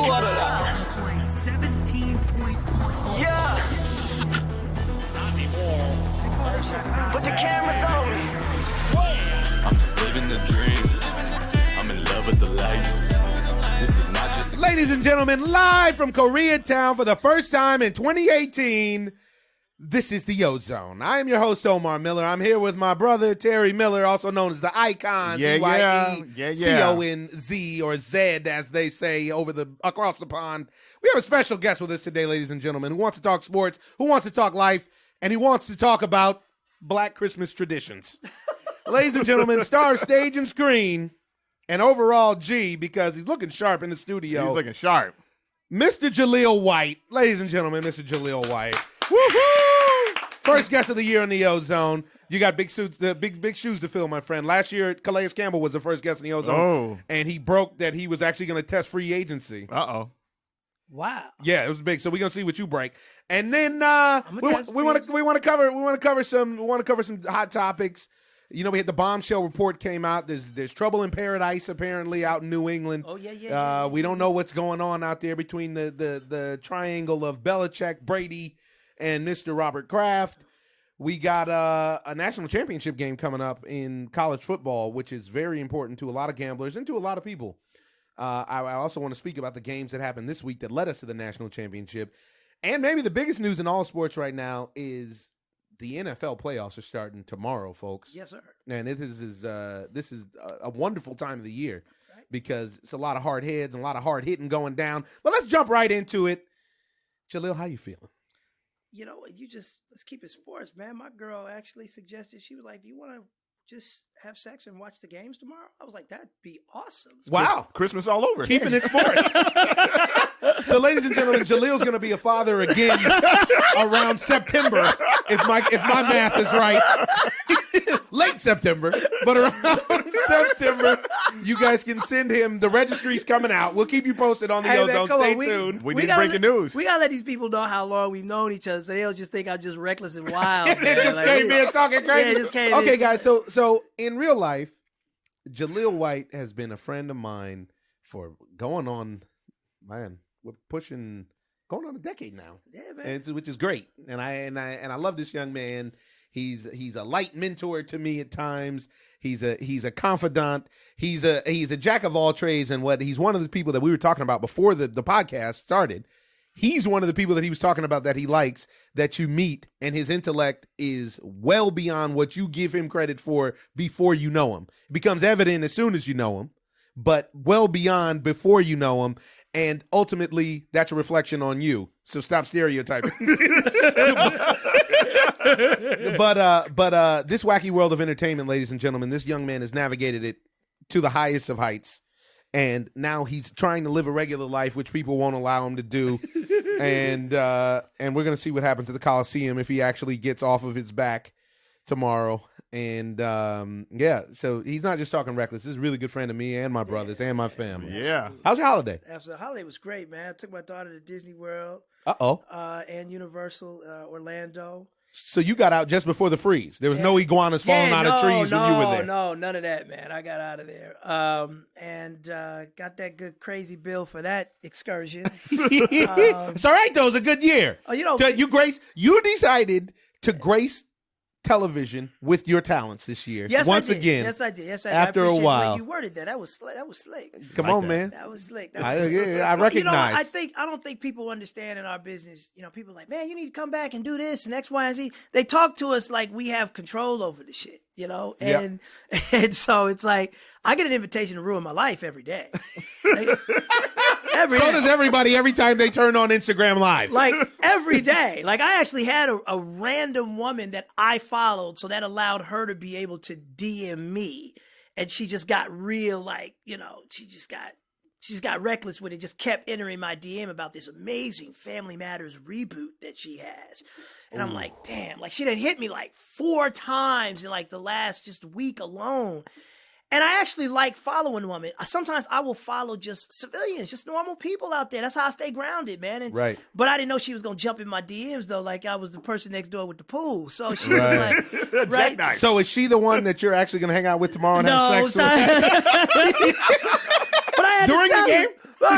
What it up? 17 points. Yeah. Not anymore. Put the cameras on me. I'm just living the dream. I'm in love with the lights. This is not just. Ladies and gentlemen, live from Koreatown for the first time in 2018. This is the OZone. I am your host, Omar Miller. I'm here with my brother, Terry Miller, also known as the Icon, E-Y-E-C-O-N-Z, or Z, as they say across the pond. We have a special guest with us today, ladies and gentlemen, who wants to talk sports, who wants to talk life, and he wants to talk about Black Christmas traditions. Ladies and gentlemen, star stage and screen, and overall G, because he's looking sharp in the studio. He's looking sharp. Mr. Jaleel White. Ladies and gentlemen, Mr. Jaleel White. Woohoo! First guest of the year in the OZone. You got big suits, the big shoes to fill, my friend. Last year, Calais Campbell was the first guest in the OZone, and he broke that he was actually going to test free agency. Wow. Yeah, it was big. So we're gonna see what you break, and then we want to cover some hot topics. You know, we had the bombshell report came out. There's trouble in paradise apparently out in New England. Oh yeah. We don't know what's going on out there between the triangle of Belichick, Brady, and Mr. Robert Kraft. We got a national championship game coming up in college football, which is very important to a lot of gamblers and to a lot of people. I also want to speak about the games that happened this week that led us to the national championship. And maybe the biggest news in all sports right now is the NFL playoffs are starting tomorrow, folks. Yes, sir. And this is a wonderful time of the year, right? Because it's a lot of hard heads and a lot of hard hitting going down. But let's jump right into it. Jaleel, how you feeling? You know, let's keep it sports, man. My girl actually suggested, she was like, do you want to just have sex and watch the games tomorrow? I was like, that'd be awesome. Wow. Christmas all over. Keeping it sports. So, ladies and gentlemen, Jaleel's going to be a father again around September, if my math is right. Late September, but around September, you guys can send him. The registry's coming out. We'll keep you posted on the OZone. Stay tuned. We need breaking news. We got to let these people know how long we've known each other, so they'll just think I'm just reckless and wild. It just came in talking crazy. Yeah, just came okay, in. guys, so in real life, Jaleel White has been a friend of mine for going on a decade now. Yeah, man. Which is great. And I love this young man. He's a light mentor to me at times. He's a confidant. He's a jack of all trades, and he's one of the people that we were talking about before the podcast started. He's one of the people that he was talking about that he likes, that you meet, and his intellect is well beyond what you give him credit for before you know him. It becomes evident as soon as you know him, but well beyond before you know him. And ultimately, that's a reflection on you. So stop stereotyping. But this wacky world of entertainment, ladies and gentlemen, this young man has navigated it to the highest of heights. And now he's trying to live a regular life, which people won't allow him to do. And we're going to see what happens at the Coliseum if he actually gets off of his back tomorrow. And so he's not just talking reckless. This is a really good friend of me and my brothers and my family. Yeah. How's your holiday? Absolutely. The holiday was great, man. I took my daughter to Disney World. And Universal Orlando. So you got out just before the freeze. There was no iguanas falling out of trees when you were there. No, none of that, man. I got out of there. And got that good crazy bill for that excursion. It's all right, though. It was a good year. You decided to grace television with your talents this year. Once again. Yes, I did. After a while. The way you worded that. That was slick. Come on, man. That was slick. I recognize. I don't think people understand in our business. You know, people are like, man, you need to come back and do this and X, Y, and Z. They talk to us like we have control over the shit, you know? And so it's like, I get an invitation to ruin my life every day. So does everybody every time they turn on Instagram Live. Like every day. Like I actually had a random woman that I followed, so that allowed her to be able to DM me. And she just got real, like, you know, she just got reckless with it, just kept entering my DM about this amazing Family Matters reboot that she has. And I'm like, damn, like she done hit me like 4 times in like the last just week alone. And I actually like following women. Sometimes I will follow just civilians, just normal people out there. That's how I stay grounded, man. And, Right. But I didn't know she was going to jump in my DMs, though, like I was the person next door with the pool. So she was like, right? Jackknife. So is she the one that you're actually going to hang out with tomorrow and No, have sex with? But I had During to tell the her. game? Well, I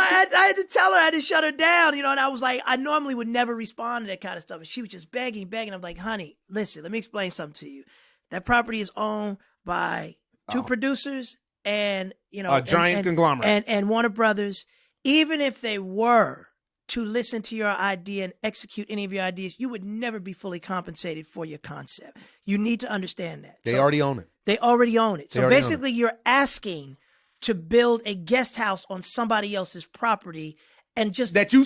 had to tell her, I had to shut her down, you know, and I was like, I normally would never respond to that kind of stuff. And she was just begging. I'm like, honey, listen, let me explain something to you. That property is owned by two producers and, you know, A giant conglomerate. And Warner Brothers. Even if they were to listen to your idea and execute any of your ideas, you would never be fully compensated for your concept. You need to understand that. They already own it. They already own it. They So already own it. basically, you're asking to build a guest house on somebody else's property and just That you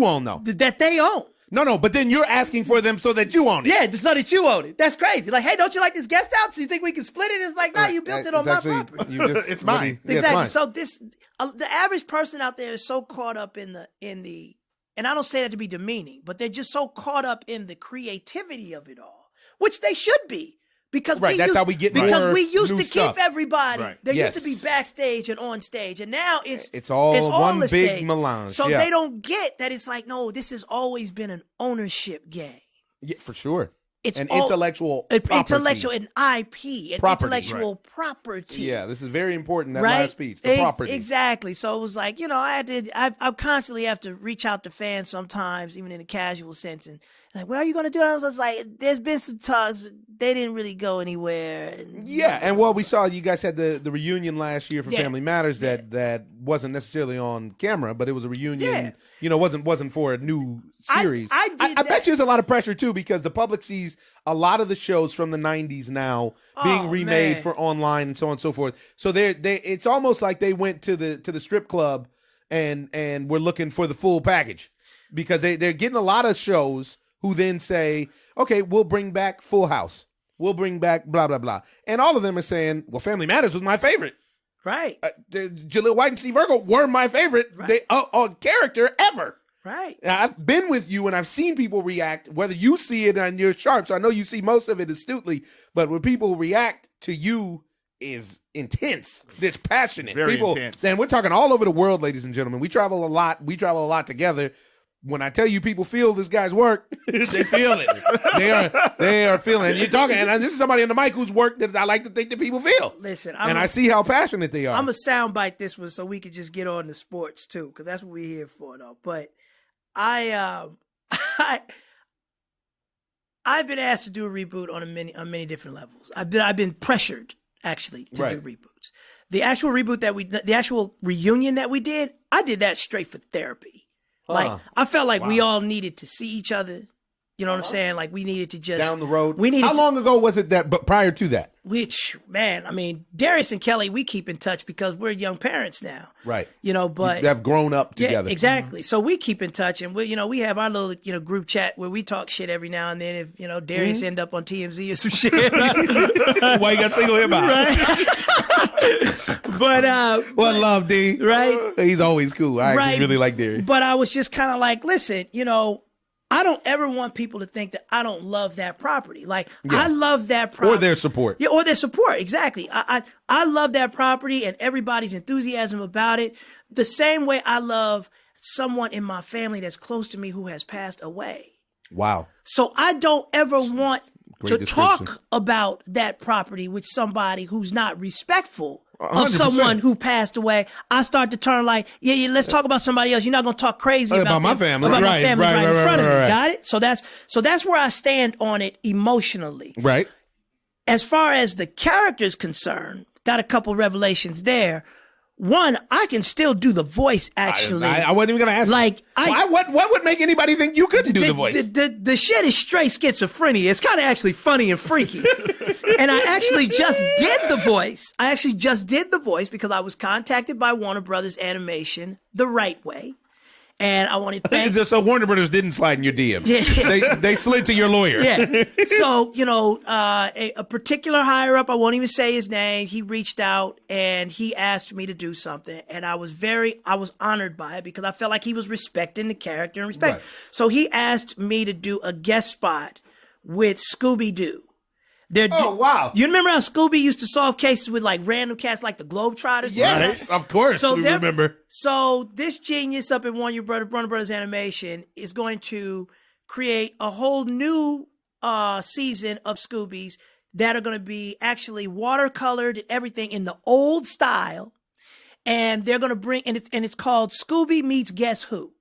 own though. that they own. No, but then you're asking for them so that you own it. Yeah, so that you own it. That's crazy. Like, hey, don't you like this guest house? You think we can split it? It's like, nah, you built it on It's my actually- property. you just- It's mine. Yeah, Exactly. it's mine. So the average person out there is so caught up in the, and I don't say that to be demeaning, but they're just so caught up in the creativity of it all, which they should be. Because Right, that's how we get because more we used new to stuff. keep everybody. Right. There Yes. used to be backstage and on stage, and now It's all one the big stage. melange, So yeah. they don't get that. It's like, no, this has always been an ownership game. Yeah, for sure. It's an all- intellectual property. Intellectual and IP and Property, intellectual property. Yeah, this is very important. That Right? last piece, the property. Exactly. So it was like, you know, I constantly have to reach out to fans sometimes, even in a casual sense. And like, what are you going to do? And I was just like, there's been some talks, but they didn't really go anywhere. And, Yeah, and what we saw, you guys had the reunion last year for Yeah. Family Matters that wasn't necessarily on camera, but it was a reunion. Yeah. You know, wasn't for a new series. I did I bet that. you there's a lot of pressure too because the public sees a lot of the shows from the '90s now being Oh, remade man. for online and so on and so forth. So they it's almost like they went to the strip club and we're looking for the full package because they're getting a lot of shows who then say, okay, we'll bring back Full House. We'll bring back blah, blah, blah. And all of them are saying, well, Family Matters was my favorite. Right. Jaleel White and Steve Urkel were my favorite character ever. Right. Now, I've been with you and I've seen people react, whether you see it and you're sharp. So I know you see most of it astutely, but when people react to you is intense. It's passionate. Very people, intense. And we're talking all over the world, ladies and gentlemen. We travel a lot. We travel a lot together. When I tell you people feel this guy's work, they feel it. They are feeling it. You're talking, and this is somebody on the mic whose work that I like to think that people feel. Listen, I see how passionate they are. I'm a soundbite this one so we could just get on the sports too, because that's what we're here for, though. But I've been asked to do a reboot on many different levels. I've been pressured actually to do reboots. The actual reboot the actual reunion that we did, I did that straight for therapy. Like I felt like we all needed to see each other. You know what I'm saying? Like we needed to just down the road. We needed How long ago was it that? But prior to that, which man, I mean, Darius and Kelly, we keep in touch because we're young parents now, right? You know, but they have grown up together. Yeah, exactly. So we keep in touch, and we have our little group chat where we talk shit every now and then. If Darius end up on TMZ or some shit, Why you got to single him out? Right? But what love, D? Right? He's always cool. I actually really like Darius. But I was just kind of like, listen, I don't ever want people to think that I don't love that property. Like I love that property. Or their support. Yeah, or their support. Exactly. I love that property and everybody's enthusiasm about it. The same way I love someone in my family that's close to me who has passed away. Wow. So I don't ever want Great to description. talk about that property with somebody who's not respectful of 100%. someone who passed away. I start to turn like, yeah, let's talk about somebody else. You're not going to talk crazy About my them, family. about my Right, family right, right in right, front of me. right. Got it? So that's where I stand on it emotionally. Right. As far as the character's concerned, got a couple revelations there. One, I can still do the voice, actually. I wasn't even going to ask. Like, what would make anybody think you couldn't do the voice? The shit is straight schizophrenia. It's kind of actually funny and freaky. And I actually just did the voice. Because I was contacted by Warner Brothers Animation the right way. And I wanted to thank... So Warner Brothers didn't slide in your DM. Yeah. They slid to your lawyer. Yeah. So, a particular higher up, I won't even say his name, he reached out and he asked me to do something. And I was honored by it because I felt like he was respecting the character and respect. Right. So he asked me to do a guest spot with Scooby-Doo. Oh, wow. You remember how Scooby used to solve cases with like random cats like the Globetrotters? Yes, of course. We remember. So this genius up at Warner Brothers Animation is going to create a whole new season of Scoobies that are going to be actually watercolored and everything in the old style. And they're going to bring, and it's called Scooby Meets Guess Who.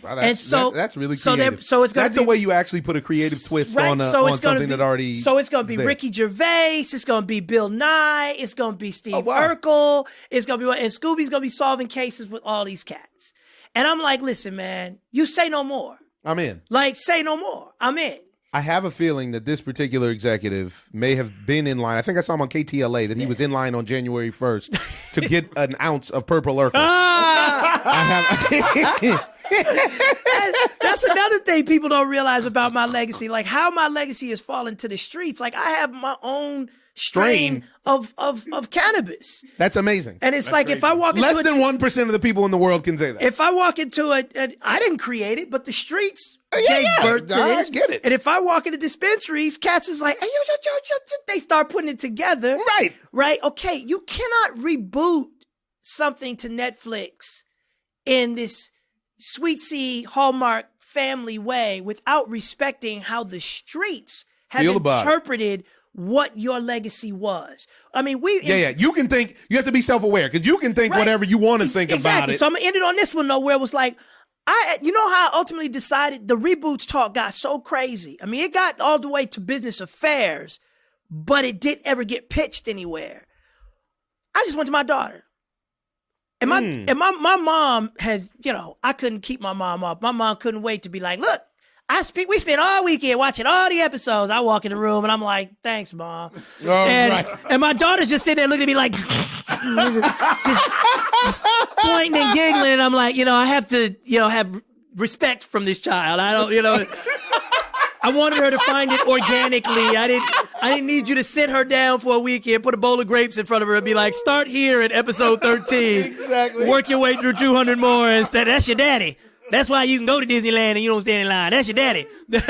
Wow, that's really so creative. so it's gonna that's be a way you actually put a creative twist right, on it's something that already. So it's going to be there. Ricky Gervais. It's going to be Bill Nye. It's going to be Steve wow. Urkel. It's going to be, and Scooby's going to be solving cases with all these cats. And I'm like, listen, man, you say no more. I'm in. Like, say no more. I'm in. I have a feeling that this particular executive may have been in line. I think I saw him on KTLA that he was in line on January 1st to get an ounce of purple Urkel. That's another thing people don't realize about my legacy. Like how my legacy has fallen to the streets. Like I have my own strain of cannabis. That's amazing. And it's like if I walk into less than 1% of the people in the world can say that. If I walk into I didn't create it, but the streets gave birth to I this. get it. And if I walk into dispensaries, cats is like, hey, they start putting it together. Right. Right. Okay. You cannot reboot something to Netflix in this Sweet Sea Hallmark family way without respecting how the streets have interpreted what your legacy was. I mean, you can think, you have to be self-aware because you can think whatever you want to think about it. So I'm gonna end it on this one though, where it was like, you know how I ultimately decided the reboots talk got so crazy. I mean, it got all the way to Business Affairs, but it didn't ever get pitched anywhere. I just went to my daughter. And my mom had, I couldn't keep my mom up. My mom couldn't wait to be like, look, we spent all weekend watching all the episodes. I walk in the room and I'm like, thanks, Mom. And my daughter's just sitting there looking at me like, just pointing and giggling. And I'm like, I have to, have respect from this child. I don't, I wanted her to find it organically. I didn't need you to sit her down for a weekend, put a bowl of grapes in front of her and be like, start here at episode 13. Exactly. Work your way through 200 more instead. That's your daddy. That's why you can go to Disneyland and you don't stand in line. That's your daddy. That's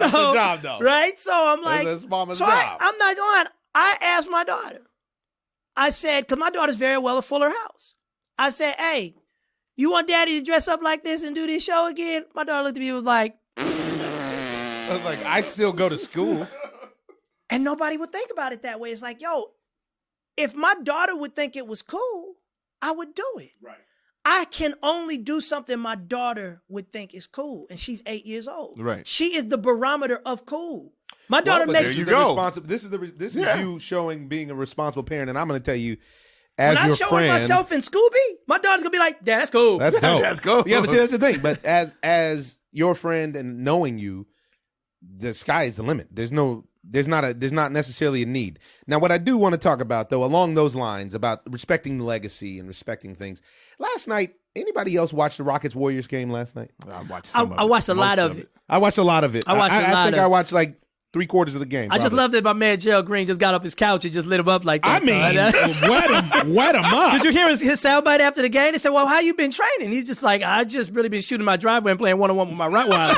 a job, though. Right? So I'm like, that's mama's job. I'm not lying. I asked my daughter. I said, because my daughter's very well at Fuller House. I said, hey, you want daddy to dress up like this and do this show again? My daughter looked at me and was like, I was like, I still go to school. And nobody would think about it that way. It's like, yo, if my daughter would think it was cool, I would do it. Right. I can only do something my daughter would think is cool. And she's 8 years old. Right. She is the barometer of cool. My daughter This makes is you showing being a responsible parent. And I'm going to tell you, as when your I show friend, myself in Scooby, my daughter's going to be like, Dad, that's cool. That's dope. That's cool. Yeah, but see, that's the thing. But as your friend and knowing you, the sky is the limit. There's not necessarily a need. Now, what I do want to talk about, though, along those lines, about respecting the legacy and respecting things. Last night, anybody else watch the Rockets-Warriors game last night? I watched I watched a lot of it. I watched a lot of it. I watched like 3/4 of the game. I just love that my man Gerald Green just got up his couch and just lit him up like that. I mean, wet him up. Did you hear his soundbite after the game? They said, well, how you been training? He's just like, I just really been shooting my driveway and playing one-on-one with my Rottweiler.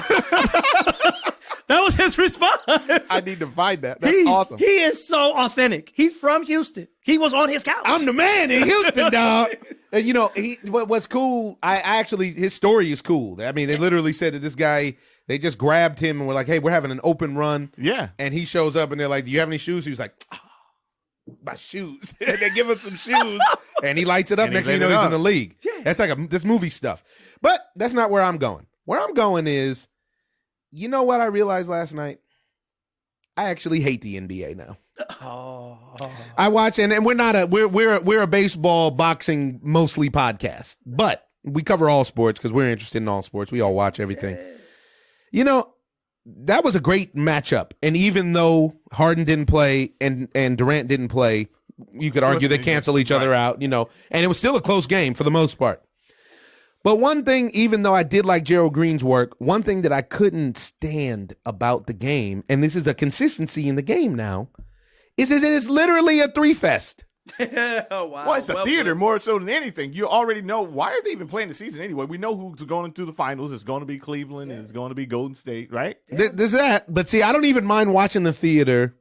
That was his response. I need to find that. That's awesome. He is so authentic. He's from Houston. He was on his couch. I'm the man in Houston, dog. And what's cool, I actually, his story is cool. I mean, they literally said that this guy, they just grabbed him and were like, hey, we're having an open run. Yeah. And he shows up and they're like, do you have any shoes? He was like, oh, my shoes. And they give him some shoes and he lights it up. Next thing you know, he's in the league. Yeah. That's like this movie stuff. But that's not where I'm going. Where I'm going is, you know what I realized last night? I actually hate the NBA now. I watch, and we're a baseball, boxing mostly podcast, but we cover all sports because we're interested in all sports. We all watch everything. That was a great matchup, and even though Harden didn't play and Durant didn't play, you could argue they cancel each other out. And it was still a close game for the most part. But one thing, even though I did like Gerald Green's work, one thing that I couldn't stand about the game, and this is a consistency in the game now, is that it is literally a three fest. Oh wow! Well, it's a Well theater put. more so than anything. You already know why are they even playing the season anyway. We know who's going into the finals. It's going to be Cleveland and it's going to be Golden State, right? There's that, but see, I don't even mind watching the theater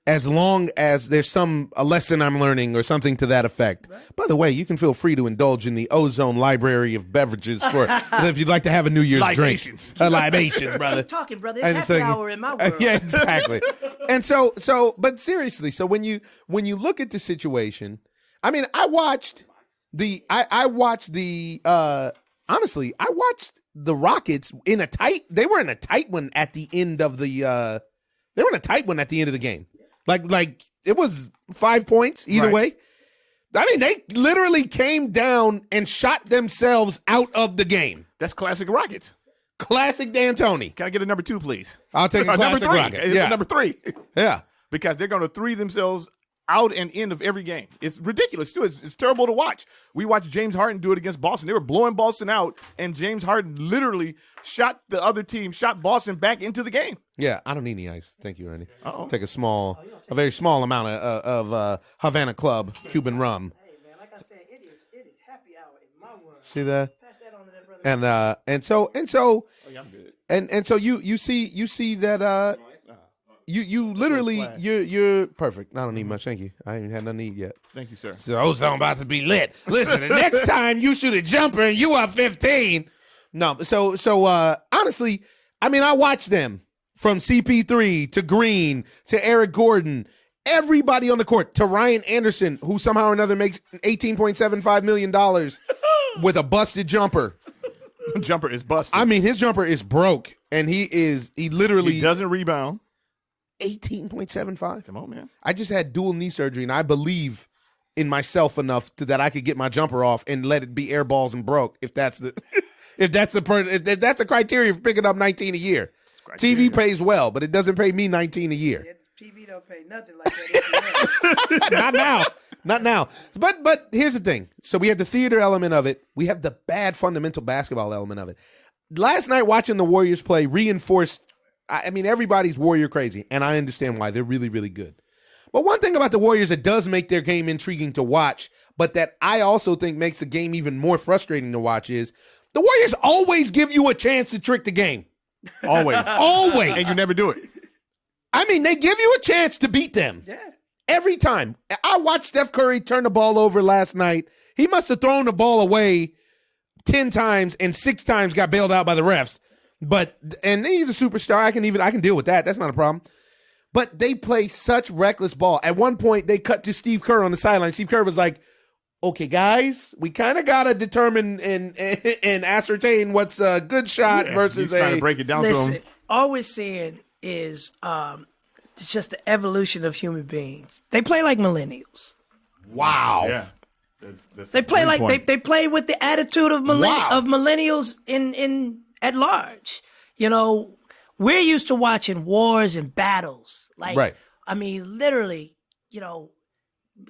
as long as there's a lesson I'm learning or something to that effect. Right. By the way, you can feel free to indulge in the OZone library of beverages for if you'd like to have a New Year's Libations. drink. Libations, brother. Keep talking, brother. It's happy hour in my world. Yeah, exactly. And but seriously, so when you look at the situation, I mean, I watched the Rockets they were in a tight one at the end of the game. Like it was 5 points either way. I mean, they literally came down and shot themselves out of the game. That's classic Rockets. Classic D'Antoni. Can I get a number 2, please? I'll take a number classic 3. Rocket. It's Yeah. a number 3. Yeah. Because they're going to 3 themselves out and in of every game. It's ridiculous, too. It's terrible to watch. We watched James Harden do it against Boston. They were blowing Boston out, and James Harden literally shot the other team, shot Boston back into the game. Yeah, I don't need any ice. Thank you, Ernie. Uh-oh. Take a very small amount of Havana Club Cuban rum. Hey man, like I said, it is happy hour in my world. See that? Pass that on to that brother. And so Oh, yeah, I'm good. and so you see that you literally you're perfect. I don't need much. Thank you. I ain't had nothing to eat yet. Thank you, sir. So Ozone about to be lit. Listen, the next time you shoot a jumper and you are 15. No, so honestly, I mean, I watched them from CP3 to Green to Eric Gordon, everybody on the court, to Ryan Anderson, who somehow or another makes $18.75 million with a busted jumper. Jumper is busted. I mean, his jumper is broke, and he literally he doesn't rebound. 18.75. Come on, man. I just had dual knee surgery, and I believe in myself enough that I could get my jumper off and let it be air balls and broke. If that's the if that's the criteria for picking up 19 a year. TV pays well, but it doesn't pay me 19 a year. Yeah, TV don't pay nothing like that. Not now. But here's the thing. So we have the theater element of it. We have the bad fundamental basketball element of it. Last night watching the Warriors play reinforced. I mean, everybody's Warrior crazy, and I understand why. They're really, really good. But one thing about the Warriors that does make their game intriguing to watch, but that I also think makes the game even more frustrating to watch is the Warriors always give you a chance to trick the game. Always. Always. And you never do it. I mean, they give you a chance to beat them. Yeah. Every time. I watched Steph Curry turn the ball over last night. He must have thrown the ball away 10 times and 6 times got bailed out by the refs. And he's a superstar. I can deal with that. That's not a problem. But they play such reckless ball. At one point, they cut to Steve Kerr on the sideline. Steve Kerr was like, okay, guys, we kind of got to determine and ascertain what's a good shot versus trying to break it down to him. All we're seeing is it's just the evolution of human beings. They play like millennials. Wow. Yeah. That's They play like point. they play with the attitude of millennials in at large. You know, we're used to watching wars and battles. Like, Right. I mean, literally, you know,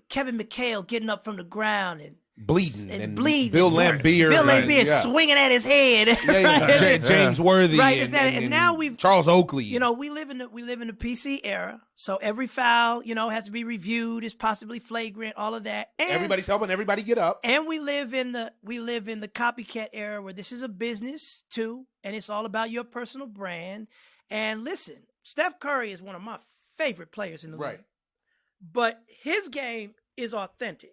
Kevin McHale getting up from the ground and Bleeding. Bill Bill Laimbeer. swinging at his head. Yeah. James Worthy. Right, and now we've Charles Oakley. You know, we live in the PC era, so every foul, you know, has to be reviewed, is possibly flagrant, all of that. And everybody's helping everybody get up. And we live in the copycat era where this is a business too, and it's all about your personal brand. And listen, Steph Curry is one of my favorite players in the league, but his game is authentic.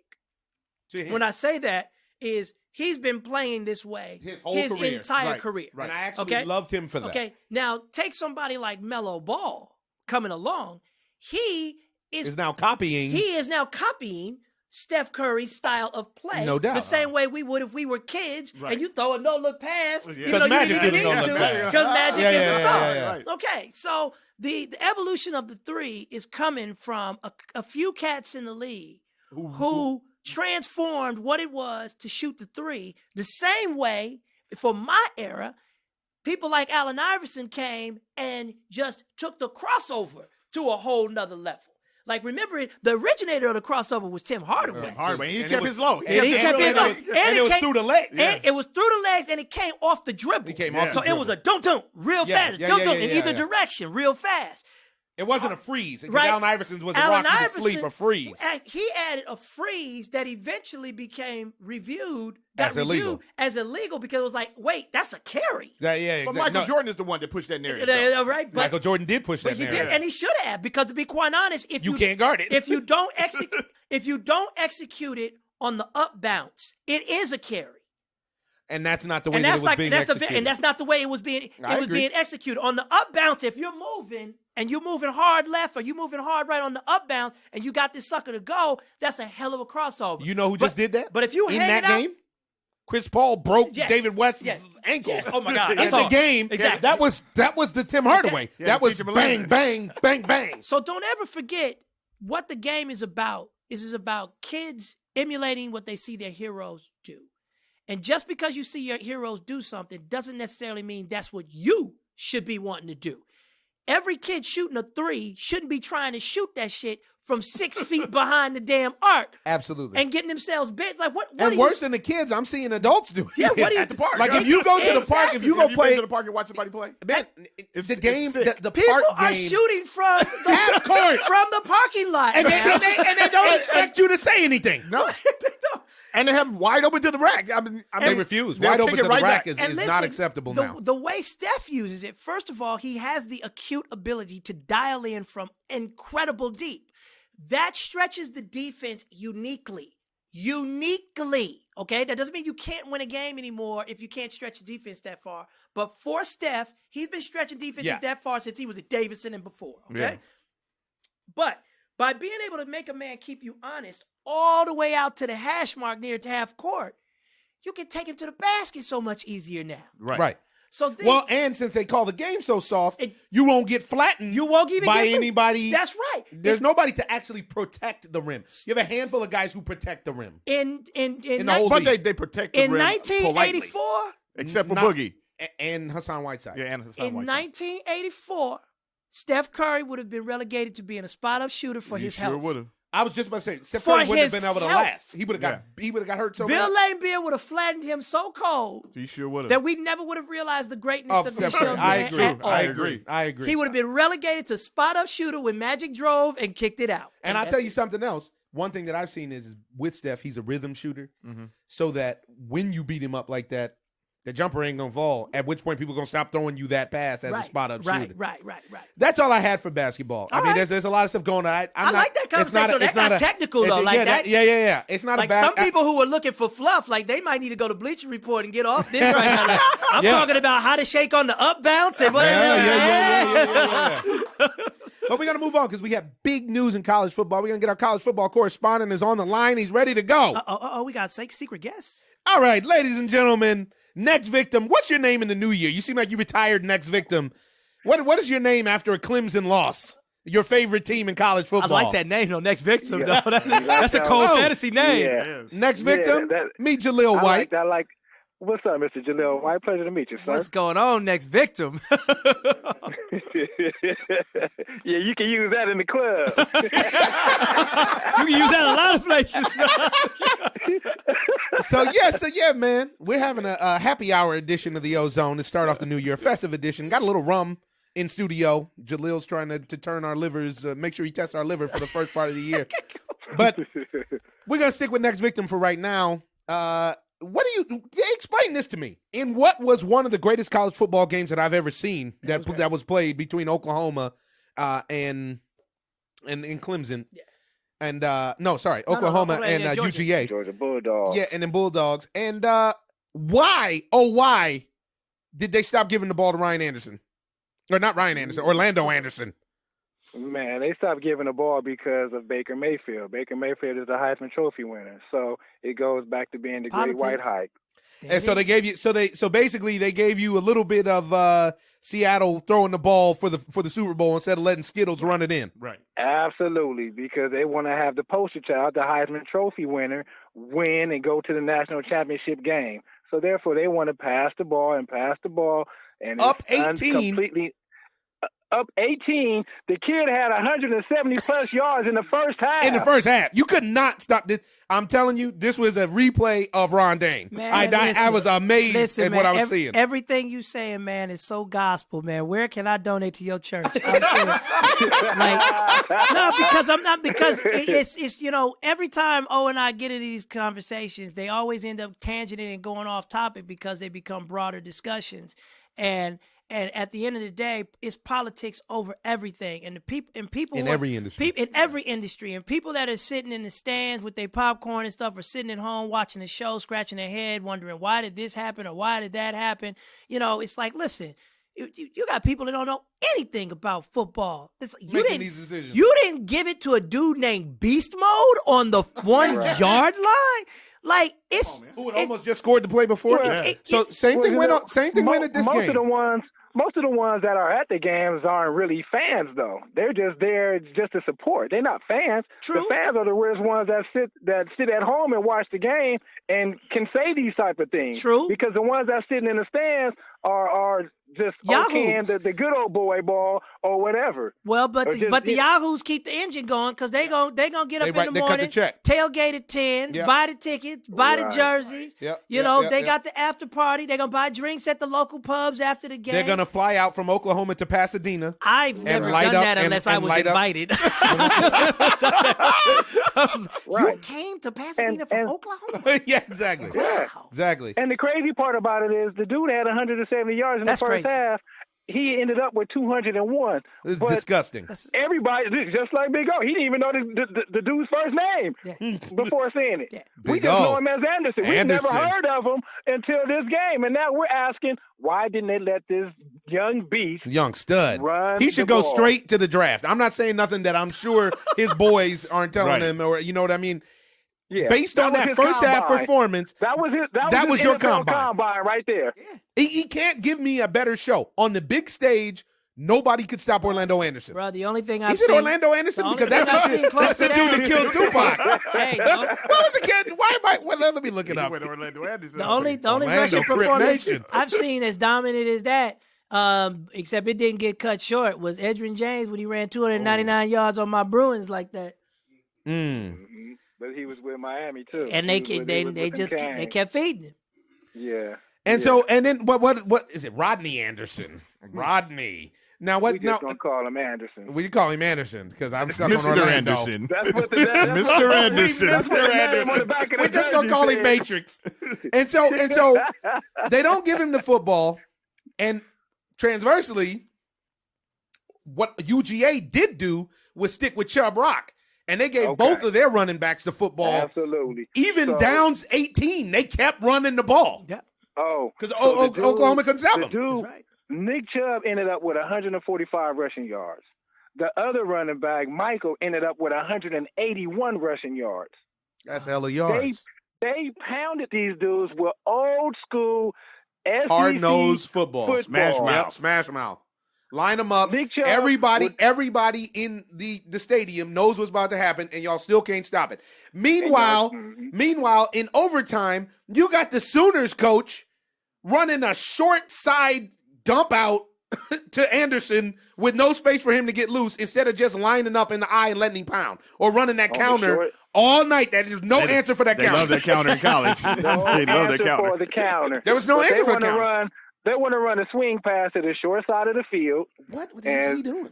When I say that, is he's been playing this way his entire career. Right. And I actually loved him for that. Okay, now take somebody like Melo Ball coming along. He is now copying Steph Curry's style of play. No doubt. The same way we would if we were kids and you throw a no-look pass, Yeah. even though Magic you didn't gives a need no-look to, pass. because Magic is a star. yeah. Right. Okay, so the evolution of the three is coming from a few cats in the league who transformed what it was to shoot the three the same way. For my era, people like Allen Iverson came and just took the crossover to a whole nother level. Like, remember, the originator of the crossover was Tim Hardaway. Hardaway. He kept his low. And he kept his low. And it was through the legs. And it was through the legs, and it came off the dribble. It came off So the it was a dunk, real fast. Yeah, Dunk yeah, in yeah, either yeah. direction, real fast. It wasn't a freeze. Right. Allen Iverson's was a Allen rock you to Iverson, sleep, a freeze. He added a freeze that eventually became reviewed As illegal. as illegal because it was like, wait, that's a carry. Yeah, exactly. But Michael Jordan is the one that pushed that narrative. though. Right? But Michael Jordan did push that he did, narrative. and he should have, because to be quite honest, if You can't guard it. if you don't execute it on the up bounce, it is a carry. And that's not the way And that that's it was being executed. and that's not the way it was being being executed. On the up bounce, if you're moving and you're moving hard left or you're moving hard right on the up bounce and you got this sucker to go, that's a hell of a crossover. You know who just did that? But if you in hang that it out, game, Chris Paul broke Yes. David West's Yes. ankles. Yes. Oh my God, In that's the all. game, Exactly. that was the Tim Hardaway. Yeah, that was teach him a bang, lesson. bang, bang, bang. So don't ever forget what the game is about. Is about kids emulating what they see their heroes do. And just because you see your heroes do something doesn't necessarily mean that's what you should be wanting to do. Every kid shooting a three shouldn't be trying to shoot that shit from 6 feet behind the damn arc Absolutely. and getting themselves big. Like what And do worse than the kids, I'm seeing adults do it. Yeah, what do you- at the park. Like if you go to the park, if you go Have you play been to the park and watch somebody play? man, It's- the game, it's sick. the People park are game, shooting from the half court, from the parking lot. and they don't expect you to say anything. No. They don't. And they have wide open to the rack. I mean, They refuse. they'll Wide kick open it to right the rack back. is not acceptable now. The way Steph uses it, first of all, he has the acute ability to dial in from incredible deep. That stretches the defense uniquely. Okay? That doesn't mean you can't win a game anymore if you can't stretch the defense that far. But for Steph, he's been stretching defenses that far since he was at Davidson and before. Okay? Yeah. But by being able to make a man keep you honest all the way out to the hash mark near to half court, you can take him to the basket so much easier now. Right. So then, Well, and since they call the game so soft, you won't get flattened. you won't even by get anybody. That's right. There's nobody to actually protect the rim. You have a handful of guys who protect the rim. in the whole But league. they protect the in rim 1984. politely. Except for Not- Boogie. And Hassan Whiteside. Yeah, and Hassan In Whiteside. 1984, Steph Curry would have been relegated to being a spot-up shooter for You his sure health. would have. I was just about to say, Steph For Curry wouldn't have his been able to health. last. He would have got hurt so Bill bad. Laimbeer would have flattened him so cold You sure would have. that we never would have realized the greatness of Steph this Curry. young I man agree. at all. I agree. He would have been relegated to spot-up shooter when Magic drove and kicked it out. And I'll that's tell you it. something else. One thing that I've seen is with Steph, he's a rhythm shooter. So that when you beat him up like that, the jumper ain't going to fall, at which point people are going to stop throwing you that pass as a spot-up shooter. Right. That's all I had for basketball. I mean, there's a lot of stuff going on. I like that conversation, though. That got technical, though. Like that. Yeah. It's not Like a bad. some people who were looking for fluff, like they might need to go to Bleacher Report and get off this right now. Like, I'm talking about how to shake on the up bounce and Yeah. But we're going to move on because we have big news in college football. We're going to get our college football correspondent is on the line. He's ready to go. We got secret guests. All right, ladies and gentlemen, next victim. What's your name in the new year? You seem like you retired next victim. What is your name after a Clemson loss? Your favorite team in college football. I like that name, though. Next victim, Yeah. though. That's a cold fantasy name. Yeah. Next victim, meet Jaleel White. I like. What's up, Mr. Jaleel White? Pleasure to meet you, sir. What's going on, next victim? Yeah, you can use that in the club. You can use that in a lot of places. So yeah, man, we're having a happy hour edition of the OZone to start off the new year, festive edition. Got a little rum in studio. Jaleel's trying to turn our livers, make sure he tests our liver for the first part of the year. But we're gonna stick with next victim for right now. Explain this to me? In what was one of the greatest college football games that I've ever seen that was played between Oklahoma and Clemson. Yeah. And Oklahoma and Georgia. UGA. Georgia Bulldogs. Yeah, and then Bulldogs. And why did they stop giving the ball to Ryan Anderson? Or not Ryan Anderson, Orlando Anderson. Man, they stopped giving the ball because of Baker Mayfield. Baker Mayfield is the Heisman Trophy winner, so it goes back to being the great white hike. And so they gave you so basically they gave you a little bit of Seattle throwing the ball for the Super Bowl instead of letting Skittles run it in. Right. Absolutely, because they want to have the poster child, the Heisman Trophy winner, win and go to the national championship game. So therefore, they want to pass the ball, and Up it's 18. completely up 18. The kid had 170 plus yards in the first half. In the first half, you could not stop this. I'm telling you, this was a replay of Ron Dane. Man, I was amazed at what I was seeing. Everything you saying, man, is so gospel, man. Where can I donate to your church? I'm sure. No, because it's every time O and I get into these conversations, they always end up tangenting and going off topic because they become broader discussions. And at the end of the day, it's politics over everything. And people in every industry. And people that are sitting in the stands with their popcorn and stuff, or sitting at home watching the show, scratching their head, wondering why did this happen or why did that happen? It's like, listen, you got people that don't know anything about football. You didn't give it to a dude named Beast Mode on the 1 yard line. Like who had almost just scored the play before. Same thing went at this game. Most of the ones that are at the games aren't really fans, though. They're just there just to support. They're not fans. True. The fans are the ones that sit at home and watch the game and can say these type of things. True. Because the ones that sitting in the stands are just okaying the good old boy ball or whatever. Well, but the Yahoos keep the engine going because they gonna get up in the morning, cut the check. tailgate at 10, buy the tickets, buy the jerseys. They got the after party. They're gonna buy drinks at the local pubs after the game. They're gonna fly out from Oklahoma to Pasadena. I've never done that unless I was invited. You came to Pasadena from Oklahoma? Yeah, exactly. Yeah. Exactly. And the crazy part about it is the dude had 170 yards in the first half. He ended up with 201. This is disgusting. Everybody, just like Big O, he didn't even know the dude's first name before seeing it. Yeah. We just know him as Anderson. We've never heard of him until this game. And now we're asking, why didn't they let this young stud run? He should go straight to the draft. I'm not saying nothing that I'm sure his boys aren't telling him, or you know what I mean? Yeah, based on that first half performance, that was your NFL combine right there. Yeah. He can't give me a better show on the big stage. Nobody could stop Orlando Anderson. Bro, the only thing I've seen. Is it Orlando Anderson? Because that's the dude that killed Tupac. Hey, what was the kid? Why am I? Well, let me look it up. Orlando Anderson. The only rushing performance I've seen as dominant as that, except it didn't get cut short, was Edgerrin James when he ran 299 yards on my Bruins like that. But he was with Miami too. And they kept feeding him. Yeah. And so then what is it? Rodney Anderson. Rodney. Now what? We just gonna call him Anderson. We call him Anderson because I'm stuck Mr. on Orlando. Anderson. Mr. Anderson. Mr. Anderson. We're just gonna call him Matrix. And so they don't give him the football. And transversely, what UGA did do was stick with Chubb Rock. And they gave both of their running backs the football. Absolutely. Even downs 18, they kept running the ball. Yeah. Oh. Because Oklahoma couldn't stop them. Dude, right. Nick Chubb ended up with 145 rushing yards. The other running back, Michael, ended up with 181 rushing yards. That's hella yards. They pounded these dudes with old school SEC hard-nosed football. Smash mouth. Yep, smash mouth. Line them up. Everybody in the stadium knows what's about to happen, and y'all still can't stop it. Meanwhile, in overtime, you got the Sooners coach running a short side dump out to Anderson with no space for him to get loose instead of just lining up in the eye and letting him pound or running that counter all night. There's no answer for that counter. They love that counter in college. They love that counter. For the counter. There was no answer for the counter. They want to run a swing pass to the short side of the field. What is he doing?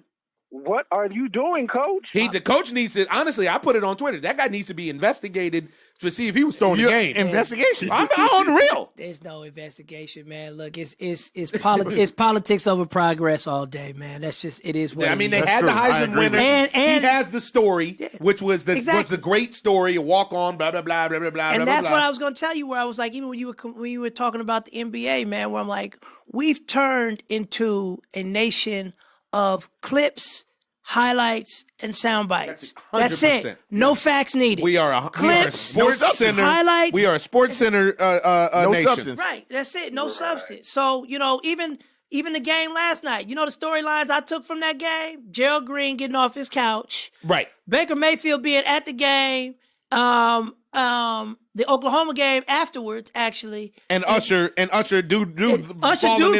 What are you doing, Coach? The coach needs to, honestly, I put it on Twitter. That guy needs to be investigated to see if he was throwing the game. Investigation. I'm on the real. There's no investigation, man. Look, it's politics over progress all day, man. That's just, it is what it is. They had the Heisman winner. And he has the story, which was the great story, a walk on, blah, blah, blah, blah, blah, blah. And that's what I was going to tell you, where I was like, even when you were talking about the NBA, man, where I'm like, we've turned into a nation of clips, highlights, and sound bites. That's it. No facts needed. We are a sports center. Highlights. We are a sports center no nation. Substance. Right. That's it. No substance. So, even the game last night, the storylines I took from that game, Gerald Green getting off his couch. Right. Baker Mayfield being at the game, The Oklahoma game afterwards, actually. And Usher do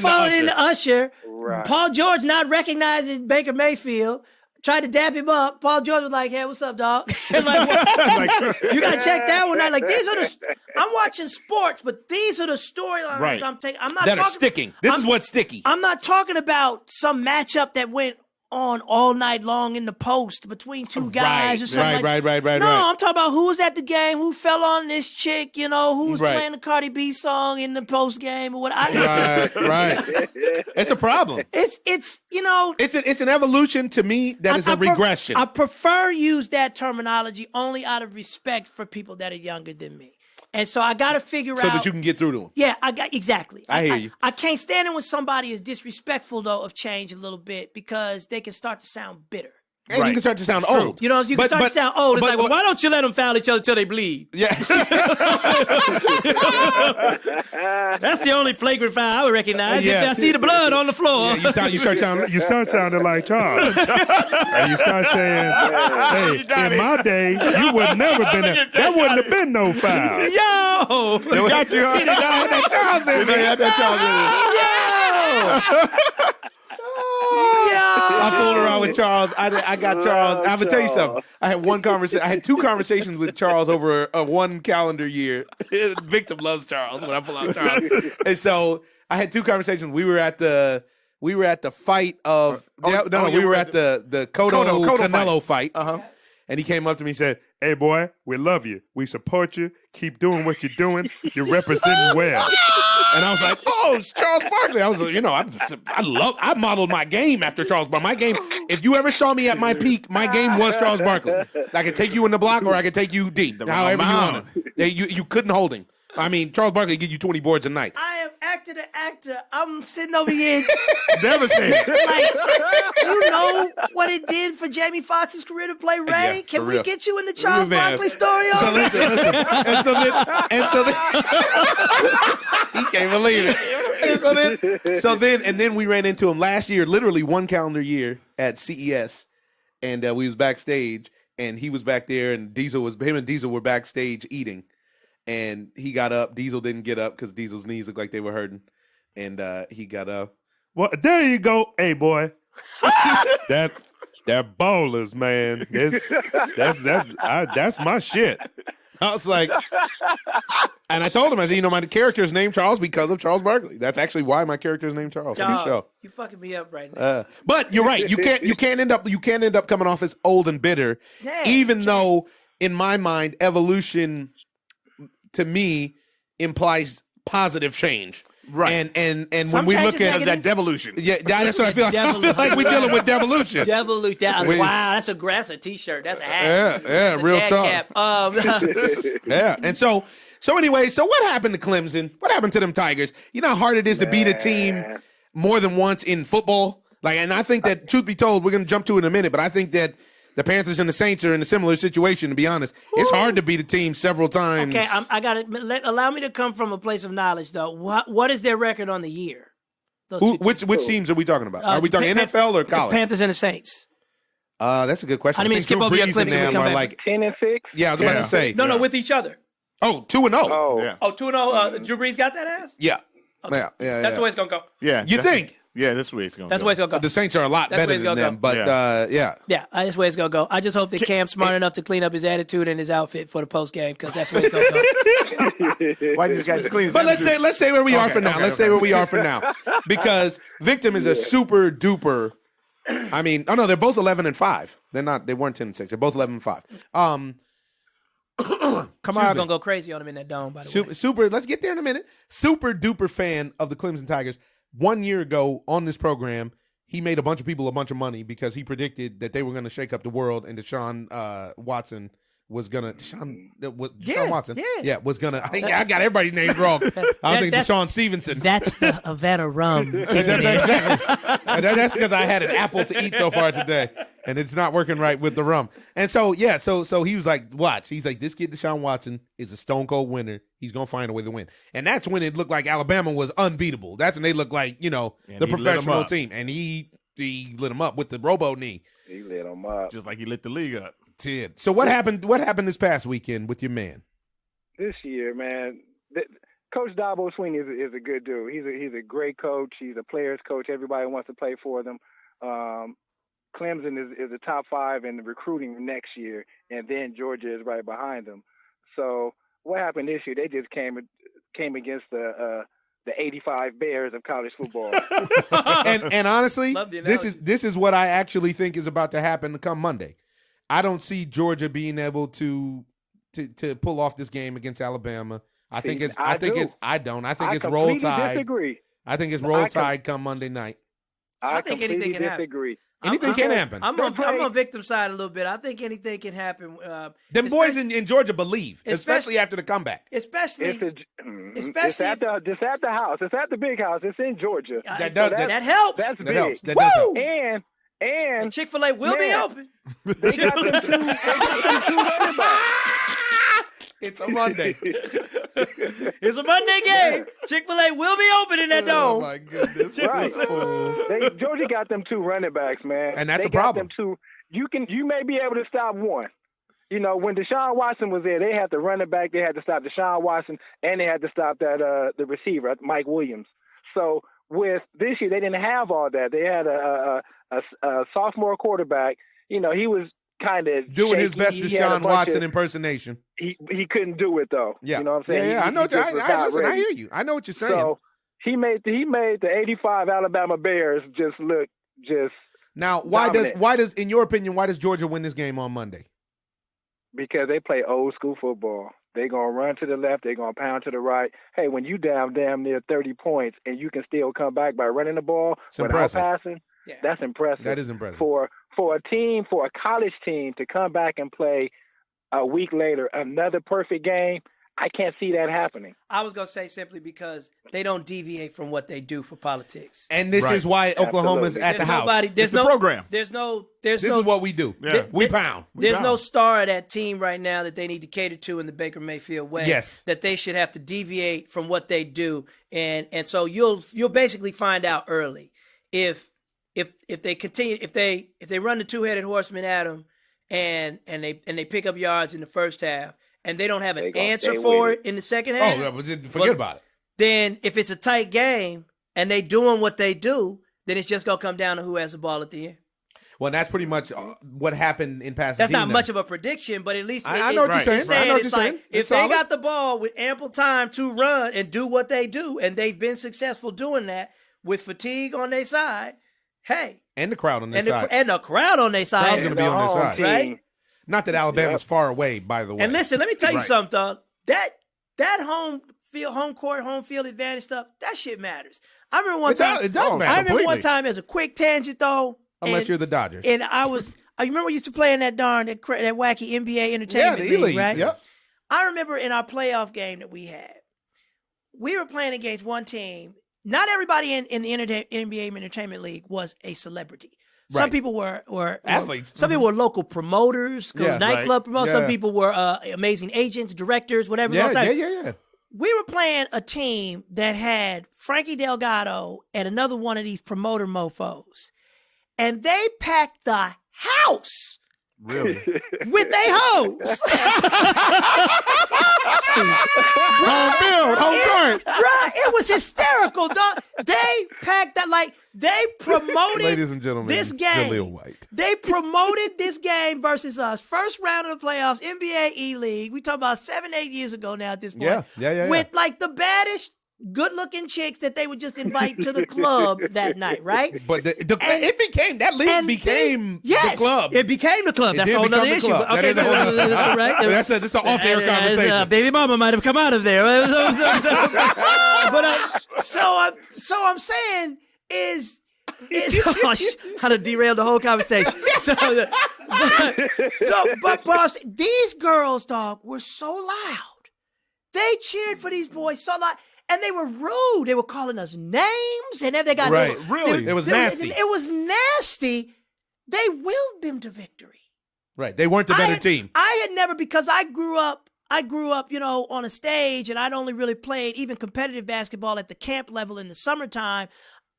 falling into Usher. Right. Paul George not recognizing Baker Mayfield. Tried to dap him up. Paul George was like, "Hey, what's up, dog?" And you gotta check that one out. Like these are I'm watching sports, but these are the storylines I'm taking. I'm not that are sticking. This is what's sticky. I'm not talking about some matchup that went on all night long in the post between two guys or something. Right. No, I'm talking about who was at the game, who fell on this chick, who was playing the Cardi B song in the post game or what. Right. It's a problem. It's an evolution to me that is a regression. I prefer use that terminology only out of respect for people that are younger than me. And so I got to figure out. So that you can get through to them. Yeah, exactly. I hear you. I can't stand it when somebody is disrespectful, though, of change a little bit because they can start to sound bitter. And you can start to sound old. You can start to sound old. It's like, well, why don't you let them foul each other till they bleed? Yeah. That's the only flagrant foul I would recognize. Yeah. If I see the blood on the floor. Yeah, you start sounding like Charles. And you start saying, hey, in my day, you would never been there wouldn't have been no foul. Yo! We got you. He did not have that Charles in there. Yo! I fooled around with Charles. I got Charles. I'm gonna tell you something. I had two conversations with Charles over a one calendar year. Victim loves Charles when I pull out Charles. And so I had two conversations. We were at the fight of we were at the Cotto Canelo fight. Uh-huh. And he came up to me and said, "Hey boy, we love you. We support you. Keep doing what you're doing. You're representing well." And I was like, "Oh, it's Charles Barkley." I was like, I modeled my game after Charles Barkley. My game, if you ever saw me at my peak, my game was Charles Barkley. I could take you in the block or I could take you deep, however you wanted. You couldn't hold him. I mean, Charles Barkley give you 20 boards a night. I am actor to actor. I'm sitting over here devastated. Like, you know what it did for Jamie Foxx's career to play Ray? Yeah, Can we real. get you in the Charles Barkley story? So listen. And so then he can't believe it. And then we ran into him last year, literally one calendar year at CES, and we was backstage, and he was back there, and him and Diesel were backstage eating. And he got up. Diesel didn't get up because Diesel's knees looked like they were hurting. And he got up. Well, there you go. Hey, boy. that ballers, man. That's my shit. I was like, and I told him, I said, my character is named Charles because of Charles Barkley. That's actually why my character is named Charles. Dog, for the show. You fucking me up right now. But you're right. You can't end up coming off as old and bitter, even though in my mind, evolution to me implies positive change. Right. And when we look at that devolution. Yeah, that's what I feel like. I feel like we're dealing with devolution. Devolution. Wow, that's a t-shirt. That's a hat. Yeah, that's real a dad talk. Yeah. And so anyway, what happened to Clemson? What happened to them Tigers? You know how hard it is to beat a team more than once in football? And I think that, truth be told, we're going to jump to it in a minute, but I think that the Panthers and the Saints are in a similar situation, to be honest. It's hard to beat a team several times. Okay, I got it. Allow me to come from a place of knowledge, though. What is their record on the year? Which teams are we talking about? Are we talking NFL or college? The Panthers and the Saints. That's a good question. I didn't mean to skip over your Clemson. Them are like 10-6. Yeah, I was about to say. No, with each other. Oh, 2-0. Oh, yeah. 2-0. Drew Brees got that ass? Yeah. Okay. Yeah. That's the way it's going to go. Yeah. You think? Yeah, that's the way it's going to go. That's the way it's going to go. The Saints are a lot better than them, but yeah. Yeah, that's the way it's going to go. I just hope that Cam's smart enough to clean up his attitude and his outfit for the post game, because that's the way it's going to go. Why this guy clean his But attitude? let's say where we are for now. Let's say where we are for now, because Victim is a super duper. I mean, they're both 11-5. They're not. They weren't 10-6. They're both 11-5. Kamara gonna go crazy on him in that dome. By the way, super. Let's get there in a minute. Super duper fan of the Clemson Tigers. 1 year ago on this program, he made a bunch of people a bunch of money because he predicted that they were going to shake up the world and Deshaun Watson was going to Deshaun Watson. Yeah, was going to. I got everybody's names wrong. I think Deshaun Stevenson. That's the Havana rum. That's because I had an apple to eat so far today, and it's not working right with the rum. And so he was like, watch. He's like, this kid Deshaun Watson is a stone cold winner. He's gonna find a way to win. And that's when it looked like Alabama was unbeatable. That's when they looked like the professional team. And he lit him up with the robo knee. He lit him up just like he lit the league up. 10. So what happened? What happened this past weekend with your man? This year, man, Coach Dabo Sweeney is a good dude. He's a great coach. He's a player's coach. Everybody wants to play for them. Clemson is the top 5 in the recruiting next year, and then Georgia is right behind them. So what happened this year? They just came against the 85 Bears of college football. and honestly, this is what I actually think is about to happen come Monday. I don't see Georgia being able to pull off this game against Alabama. I think it's roll tide. Disagree. I think it's roll tide come Monday night. I think anything can disagree. happen. Anything can happen. I'm on victim side a little bit. I think anything can happen. Them boys in Georgia believe, especially after the comeback. Especially it's at the house. It's at the big house. It's in Georgia. That helps. That's that big. helps. That does help. And Chick-fil-A will be open. They got them two running backs. It's a Monday. It's a Monday game. Chick-fil-A will be open in that dome. Oh my goodness! Right. Georgia got them 2 running backs, man. And that's a problem. Them 2. You may be able to stop one. You know, when Deshaun Watson was there, they had to run it back. They had to stop Deshaun Watson, and they had to stop that the receiver, Mike Williams. So with this year, they didn't have all that. They had a sophomore quarterback. You know, he was kind of doing shaky. his best Deshaun Watson impersonation. He couldn't do it though. Yeah, you know what I'm saying? Yeah, I know. Listen, I ready. hear you. I know what you're saying. So he made the 85 Alabama Bears just look now. Dominant. Why does in your opinion why does Georgia win this game on Monday? Because they play old school football. They're gonna run to the left. They're gonna pound to the right. Hey, when you damn near 30 points and you can still come back by running the ball without passing, that's impressive. That is impressive for a college team to come back and play a week later another perfect game. I can't see that happening. I was going to say simply because they don't deviate from what they do for politics. And this is why Oklahoma's at the house. There's the program. This is what we do. Yeah. We pound. There's no star of that team right now that they need to cater to in the Baker Mayfield way. Yes. That they should have to deviate from what they do. And so you'll basically find out early if they continue if they run the 2-headed horseman at them and they pick up yards in the first half and they don't have an answer for it in the second half. Oh, forget about it. Then if it's a tight game and they doing what they do, then it's just gonna come down to who has the ball at the end. Well, that's pretty much what happened in Pasadena. That's not much of a prediction, but at least I know what you're saying. It's like if they got the ball with ample time to run and do what they do, and they've been successful doing that with fatigue on their side. Hey, and the crowd on their side. And the crowd on their side. Crowd's going to be on their side. Right? Not that Alabama's far away, by the way. And listen, let me tell you something, dog. That home court, home field advantage stuff, that shit matters. I remember one time. It does matter. I remember one time as a quick tangent, though. Unless you're the Dodgers. And I remember we used to play in that wacky NBA entertainment league, right? Yep. I remember in our playoff game that we had, we were playing against one team. Not everybody in the NBA Entertainment League was a celebrity. Some people were athletes. Some people were local promoters, nightclub promoters. Some people were amazing agents, directors, whatever. Yeah. We were playing a team that had Frankie Delgado and another one of these promoter mofos. And they packed the house. Really? With they hoes. Home court. Bruh, it was hysterical, dog. They packed that, they promoted Ladies and gentlemen, this game. Jaleel White. They promoted this game versus us. First round of the playoffs, NBA E-League. We talking about 7-8 years ago now at this point. Yeah. With the baddest, good-looking chicks that they would just invite to the club that night, right? But it became the club. It became the club. That's a whole other issue. Okay, right? That's an off-air conversation. Baby mama might have come out of there. But so I'm saying is how to derail the whole conversation. But boss, these girls, dog, were so loud. They cheered for these boys so loud. And they were rude. They were calling us names, and then they got really. It was nasty. It was nasty. They willed them to victory. Right. They weren't the better team. I had never, because I grew up, on a stage, and I'd only really played even competitive basketball at the camp level in the summertime.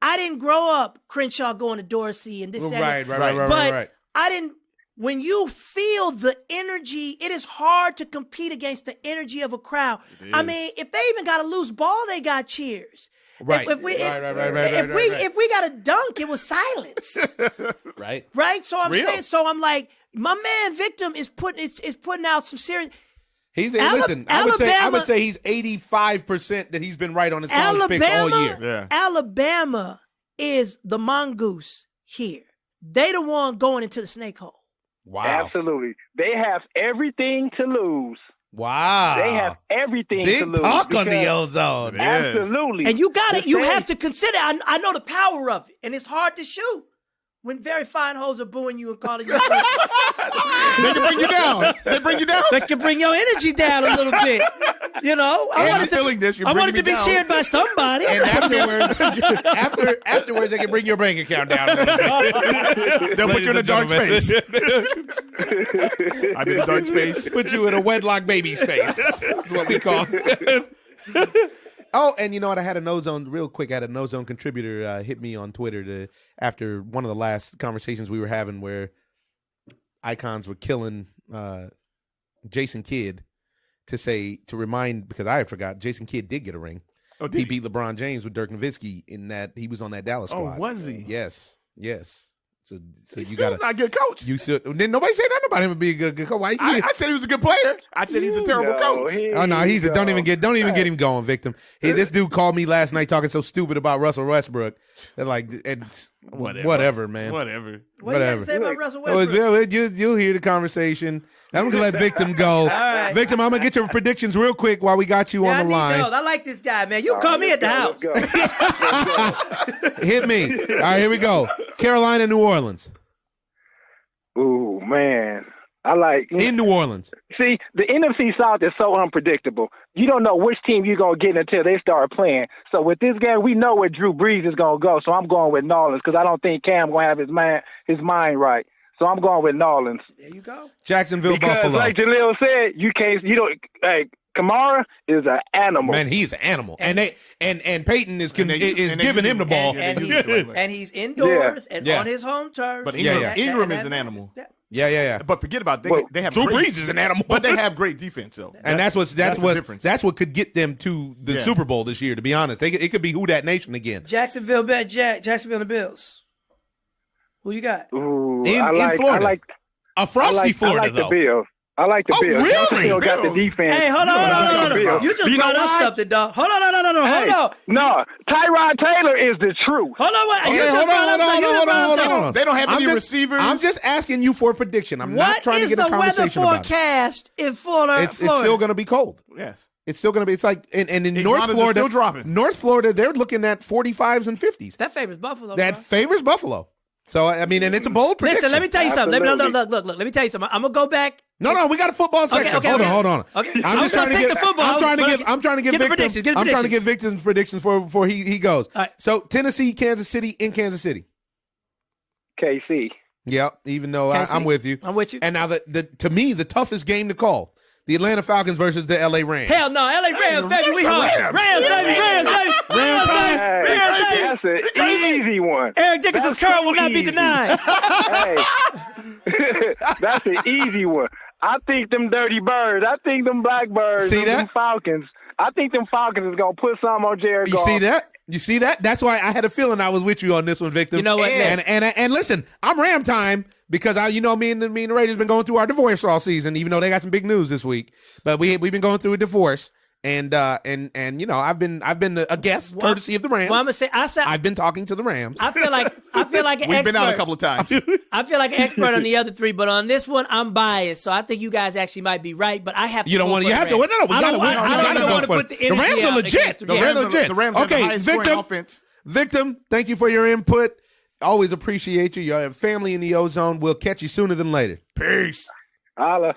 I didn't grow up Crenshaw going to Dorsey and this. Right. But I didn't. when you feel the energy, it is hard to compete against the energy of a crowd. I mean, if they even got a loose ball, they got cheers. Right. If we got a dunk, it was silence. Right. Right. So I'm saying. So I'm like, my man Victim is putting out some serious. Listen. I would say he's 85% that he's been right on his college picks all year. Yeah. Alabama is the mongoose here. They the one going into the snake hole. Wow. Absolutely. They have everything to lose. Wow. They have everything to lose. Big talk on the ozone. Absolutely. And you got it. You have to consider. I know the power of it, and it's hard to shoot when very fine hoes are booing you and calling you. They can bring you down. They bring you down. They can bring your energy down a little bit. You know, I wanted to be cheered by somebody. And afterwards, they can bring your bank account down a little bit. They'll put you in a dark space. I'm in a dark space. Put you in a wedlock baby space. That's what we call it. Oh, and you know what? I had an ozone contributor hit me on Twitter after one of the last conversations we were having where icons were killing Jason Kidd to remind, because I had forgot, Jason Kidd did get a ring. Oh, he beat LeBron James with Dirk Nowitzki in that he was on that Dallas squad. Oh, was he? Yes. So He's you still got not a good coach. You should. Then nobody said nothing about him being a good coach. Why? I said he was a good player. I said he's a terrible coach. Oh no, don't even get him going, Victim. This dude called me last night talking so stupid about Russell Westbrook. Whatever, man. Whatever. What you got to say about Russell Westbrook? You'll hear the conversation. I'm gonna let Victim go. Right. Victim, I'm gonna get your predictions real quick while we got you on the line. I like this guy, man. You call me at the house. Hit me. All right, here we go. Carolina, New Orleans. Ooh, man. I like in New Orleans. See, the NFC South is so unpredictable. You don't know which team you're gonna get until they start playing. So with this game, we know where Drew Brees is gonna go. So I'm going with New Orleans because I don't think Cam gonna have his mind right. So I'm going with New Orleans. There you go. Jacksonville, because, Buffalo. Like Jaleel said, hey, Kamara is an animal. Man, he's an animal, and Peyton is giving him the ball, and he's indoors and on his home turf. But Ingram is an animal. Yeah. But forget about they have Drew Brees is an animal, but they have great defense though. And that's what could get them to the Super Bowl this year. To be honest, it could be Who Dat Nation again. Jacksonville and the Bills. Who you got? Ooh, in Florida. A frosty Florida though. The Bills. I like the Bills. Really? Still got the defense. Hey, hold on. You just brought up something, dog. Hold on. Hold on. No, Tyrod Taylor is the truth. Hold on. You just brought up something. They don't have any receivers. I'm just asking you for a prediction. I'm not trying to get a conversation about it. What is the weather forecast in Florida? It's still going to be cold. Yes. It's still going to be. It's like in North Florida. Still dropping. North Florida, they're looking at 45s and 50s. That favors Buffalo. That favors Buffalo. So I mean, and it's a bold prediction. Listen, let me tell you something. Look. Let me tell you something. I'm gonna go back. No, we got a football section. Hold on. Okay. I'm just trying to give Victim's predictions before he goes. All right. So Tennessee, Kansas City, in Kansas City. KC. Yep. Even though I'm with you. I'm with you. And now to me, the toughest game to call. The Atlanta Falcons versus the LA Rams. Hell no, LA Rams, baby, we home. Rams, baby. That's an easy one. Eric Dickerson's curl will not be denied. Hey, that's an easy one. I think them dirty birds. I think them blackbirds. Them Falcons. I think them Falcons is gonna put something on Jared Goff. You see that? That's why I had a feeling I was with you on this one, Victim. You know what? And listen, I'm Ram time because me and the Raiders been going through our divorce all season, even though they got some big news this week. But we've been going through a divorce, and I've been a guest courtesy of the Rams. Well, I'm gonna say I've been talking to the Rams. I feel like an expert. We've been out a couple of times. I feel like an expert on the other three, but on this one, I'm biased. So I think you guys actually might be right, but I have to. You don't want to. You have to. No, we got to go for it. The Rams are legit. The Rams are legit. The Rams are the highest scoring offense. Victim, thank you for your input. Always appreciate you. Your family in the ozone. We'll catch you sooner than later. Peace. Holla.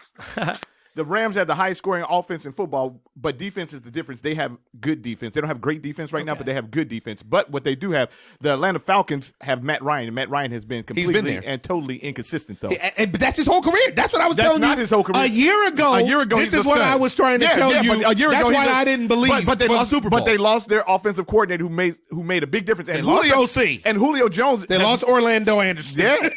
the Rams have the highest scoring offense in football, but defense is the difference. They have good defense. They don't have great defense right now, but they have good defense. But what they do have, the Atlanta Falcons have Matt Ryan, and Matt Ryan has been completely and totally inconsistent, though. But that's his whole career. That's what I was telling you. That's not his whole career. A year ago, this is what I was trying to tell you. A year that's ago, why I didn't believe but they for lost, the Super Bowl. But they lost their offensive coordinator who made a big difference. And Julio Jones. They lost Orlando Anderson. Yeah,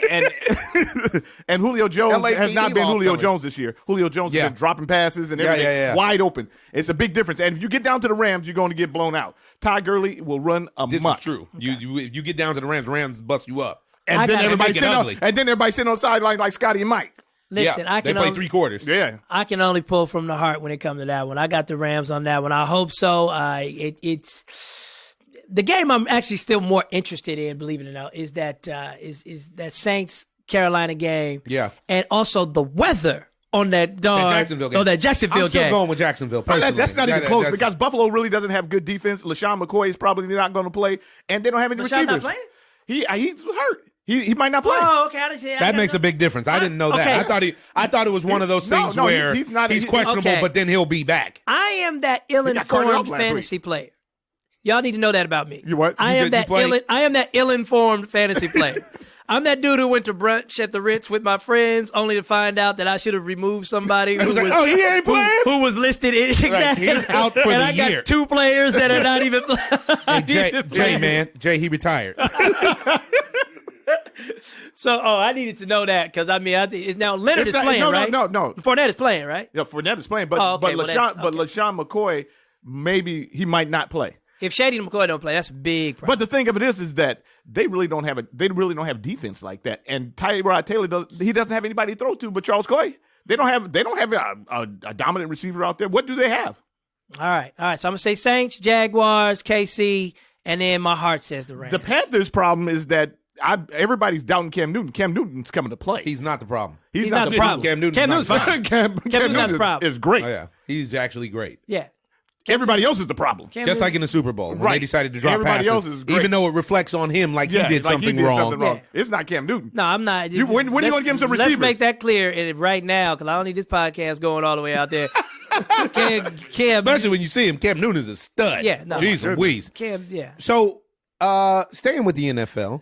and Julio Jones has not been Julio Jones this year. Julio Jones has been dropping passes and everything wide open. It's a big difference. And if you get down to the Rams, you're going to get blown out. Ty Gurley will run amok. This is true. Okay. You get down to the Rams bust you up. And then everybody sitting on the sideline like Scotty and Mike. Listen, they play 3 quarters. Yeah, I can only pull from the heart when it comes to that one. I got the Rams on that one. I hope so. It's the game I'm actually still more interested in, believe it or not, is that Saints Carolina game. Yeah, and also the weather on that Jacksonville game. I'm still going with Jacksonville. That's not even close because Buffalo really doesn't have good defense. LaShawn McCoy is probably not going to play, and they don't have any receivers. Not playing? He's hurt. He might not play. Oh, okay. That makes a big difference. I didn't know that. Okay. I thought it was one of those things where he's questionable, but then he'll be back. I am that ill-informed fantasy player. Y'all need to know that about me. You what? I am that ill-informed fantasy player. I'm that dude who went to brunch at the Ritz with my friends, only to find out that I should have removed somebody who was he ain't playing. Who was listed in exactly. He's out for and the I year. Got 2 players that are not even playing. Hey, Jay, he retired. So, I needed to know that because I think it's now Leonard is playing, right? No. Fournette is playing, right? Yeah, Fournette is playing, but LaShawn McCoy maybe he might not play. If Shady and McCoy don't play, that's a big problem. But the thing of it is that they really don't have defense like that. And Tyrod Taylor doesn't have anybody to throw to but Charles Clay. They don't have a dominant receiver out there. What do they have? All right. So I'm gonna say Saints, Jaguars, KC, and then my heart says the Rams. The Panthers' problem is that everybody's doubting Cam Newton. Cam Newton's coming to play. He's not the problem. He's not the problem. Cam Newton's fine. Cam Newton's not the problem. Is great. Oh, yeah. He's actually great. Yeah. Everybody else is the problem. Just like in the Super Bowl, when they decided to drop Everybody passes, else is great. even though it reflects on him like he did something wrong. Yeah. It's not Cam Newton. No, I'm not. When are you going to give him some receivers? Let's make that clear right now because I don't need this podcast going all the way out there. Cam, especially when you see him, Cam Newton is a stud. Yeah, no. Jeez Louise. Cam, yeah. So, staying with the NFL,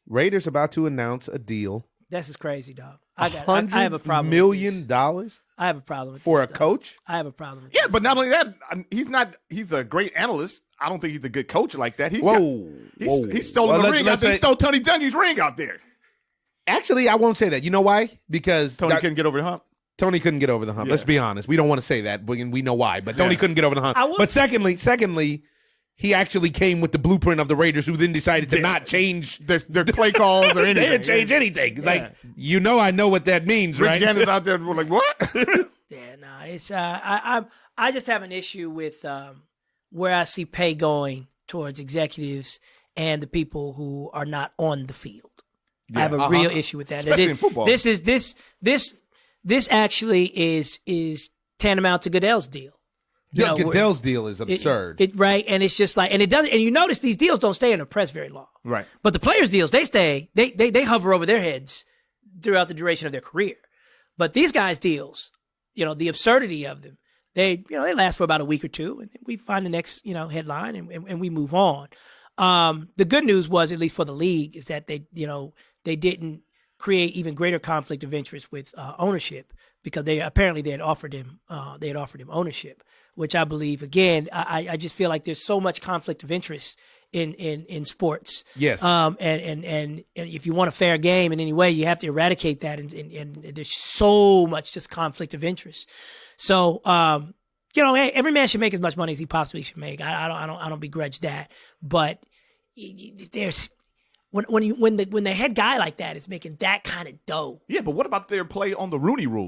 Raiders about to announce a deal. This is crazy, dog. I have a $100 problem. million I have a problem with for this, a coach. I have a problem. With Yeah, but not only that, he's a great analyst. I don't think he's a good coach like that. He stole the ring. He stole Tony Dungy's ring out there. Actually, I won't say that. You know why? Because Tony couldn't get over the hump. Tony couldn't get over the hump. Yeah. Let's be honest. We don't want to say that, but we know why. But Tony couldn't get over the hump. But secondly, he actually came with the blueprint of the Raiders, who then decided to not change their play calls or anything. They didn't change anything. Yeah. Like, I know what that means, Rich right? Gannon's out there like, what? Yeah, no, it's I just have an issue with where I see pay going towards executives and the people who are not on the field. Yeah. I have a real issue with that. Especially in football. This actually is tantamount to Goodell's deal. Goodell's deal is absurd. Right, and it's just like, and it doesn't. And you notice these deals don't stay in the press very long. Right. But the players' deals, they stay. They hover over their heads throughout the duration of their career. But these guys' deals, the absurdity of them, they last for about a week or two, and we find the next headline, and we move on. The good news was, at least for the league, is that they didn't create even greater conflict of interest with ownership, because they had offered him ownership, which I believe, again, I just feel like there's so much conflict of interest in sports. Yes. And if you want a fair game in any way, you have to eradicate that, and there's so much just conflict of interest. So hey, every man should make as much money as he possibly should make. I don't begrudge that, but there's when the head guy like that is making that kind of dough. Yeah, but what about their play on the Rooney Rule?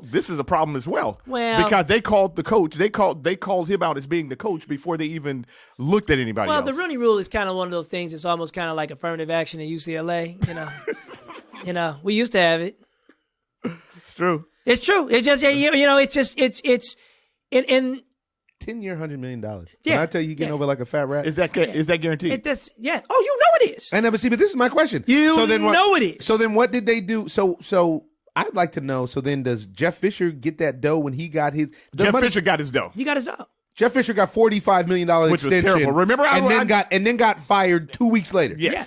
This is a problem as well. Well, because they called the coach, they called him out as being the coach before they even looked at anybody else. Well, the Rooney Rule is kind of one of those things. It's almost kind of like affirmative action in UCLA. We used to have it. It's true. It's true. It's just it's in 10-year, $100 million. Yeah. Can I tell you getting over like a fat rat? Is that guaranteed? Yes. Oh, you know it is. I never see, but this is my question. It is. So then what did they do? So I'd like to know. So then, does Jeff Fisher get that dough when he got his? Fisher got his dough. You got his dough. Jeff Fisher got $45 million Which was extension. terrible. Remember, and then got fired 2 weeks later. Yes. Yeah.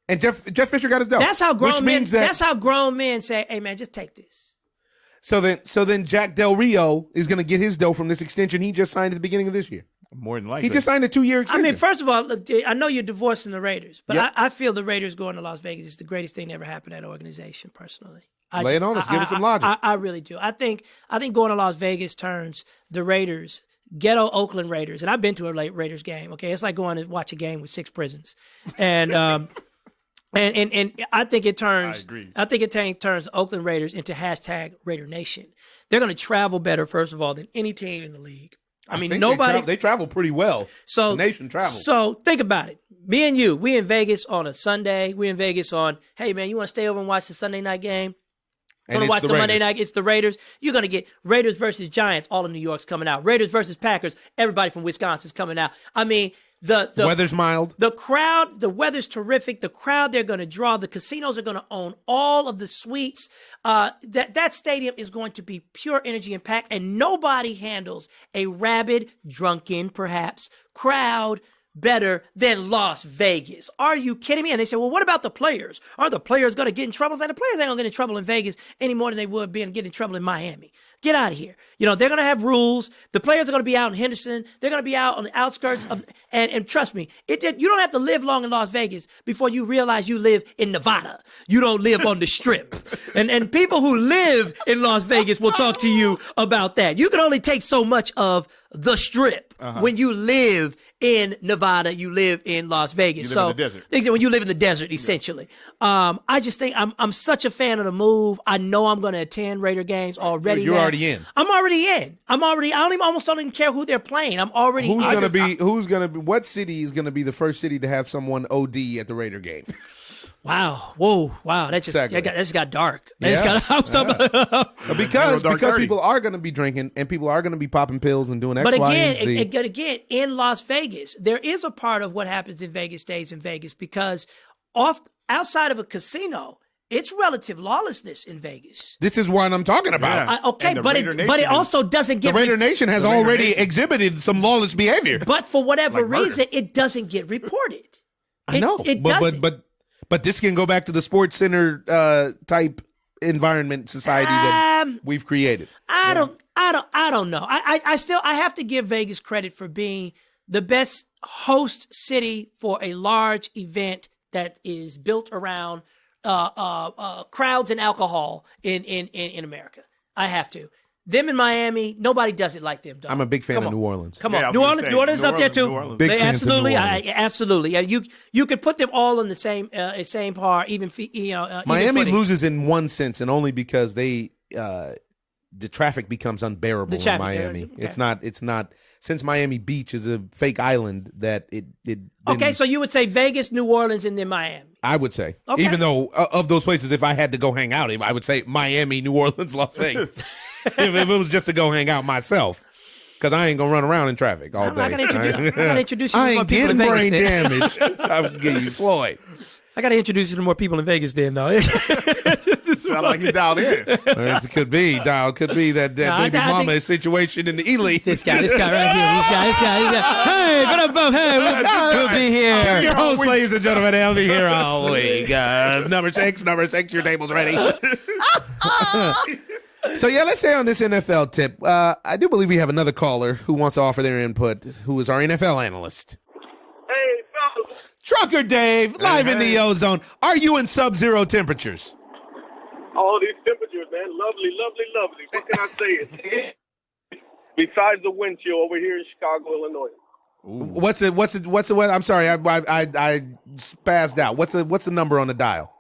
And Jeff Fisher got his dough. That's how grown which men. means that, That's how grown men say, "Hey, man, just take this." So then Jack Del Rio is going to get his dough from this extension he just signed at the beginning of this year. More than likely. He just signed a 2-year extension. I mean, first of all, look, I know you're divorcing the Raiders, but Yep. I feel the Raiders going to Las Vegas is the greatest thing that ever happened to that organization. Personally, Lay it on us. Give us some logic. I really do. I think going to Las Vegas turns the Raiders, ghetto Oakland Raiders, and I've been to a Raiders game. Okay, it's like going to watch a game with 6 prisons, and and I think it turns. I agree. I think it turns the Oakland Raiders into hashtag Raider Nation. They're going to travel better, first of all, than any team in the league. I mean, think nobody. they travel pretty well. So the nation travels. So think about it. Me and you, we in Vegas on a Sunday. We in Vegas on, hey man, you want to stay over and watch the Sunday night game? Want to watch the Monday night? It's the Raiders. You're going to get Raiders versus Giants. All of New York's coming out. Raiders versus Packers. Everybody from Wisconsin's coming out. I mean, the weather's mild. The crowd, the weather's terrific. The crowd they're going to draw. The casinos are going to own all of the suites. That stadium is going to be pure energy and packed, and nobody handles a rabid, drunken, perhaps, crowd better than Las Vegas. Are you kidding me? And they say, well, what about the players? Are the players going to get in trouble? And the players ain't going to get in trouble in Vegas any more than they would be and get in trouble in Miami. Get out of here. You know, they're going to have rules. The players are going to be out in Henderson. They're going to be out on the outskirts of, and trust me, you don't have to live long in Las Vegas before you realize you live in Nevada. You don't live on the Strip. And people who live in Las Vegas will talk to you about that. You can only take so much of the Strip. When you live in Nevada, you live in Las Vegas. You live in the desert. When you live in the desert, essentially. I just think I'm such a fan of the move. I know I'm going to attend Raider games already. You're already in. I'm already in. I almost don't even care who they're playing. I'm already in. What city is going to be the first city to have someone OD at the Raider game? Wow. Whoa. Wow. That just got dark. Because people are going to be drinking and people are going to be popping pills and doing X, but Y, and Z. again, in Las Vegas, there is a part of what happens in Vegas stays in Vegas because outside of a casino, it's relative lawlessness in Vegas. This is what I'm talking about. But it also doesn't get... The Raider Nation has already exhibited some lawless behavior. But for whatever reason, it doesn't get reported. I know. It doesn't. But this can go back to the Sports Center type environment society that we've created. I don't know. I have to give Vegas credit for being the best host city for a large event that is built around crowds and alcohol in America. I have to. Them in Miami, nobody does it like them, dog. I'm a big fan of New Orleans. Come on, New Orleans is up there too. Big fans absolutely, of New Orleans. absolutely. You could put them all in the same par. Miami loses in one sense, and only because the traffic becomes unbearable in Miami. Okay. It's not since Miami Beach is a fake island that it. Okay, so you would say Vegas, New Orleans, and then Miami. I would say, even though of those places, if I had to go hang out, I would say Miami, New Orleans, Las Vegas. if it was just to go hang out myself, because I ain't gonna run around in traffic all day. I gotta introduce you to I more ain't people in getting Vegas. brain damage. I'll give you Floyd. I gotta introduce you to more people in Vegas then, though. Sound like he's dialed in. It could be that baby mama situation in the Ely. This guy right here. This guy. Hey, we'll be here. Your host, ladies and gentlemen, I'll be here all week. Number six, your table's ready. So, let's say on this NFL tip, I do believe we have another caller who wants to offer their input, who is our NFL analyst. Hey, fellas. Trucker Dave, live in the ozone. Are you in sub-zero temperatures? All these temperatures, man. Lovely, lovely, lovely. What can I say? Besides the wind chill over here in Chicago, Illinois. What's the weather? I'm sorry, I spazzed out. What's the number on the dial?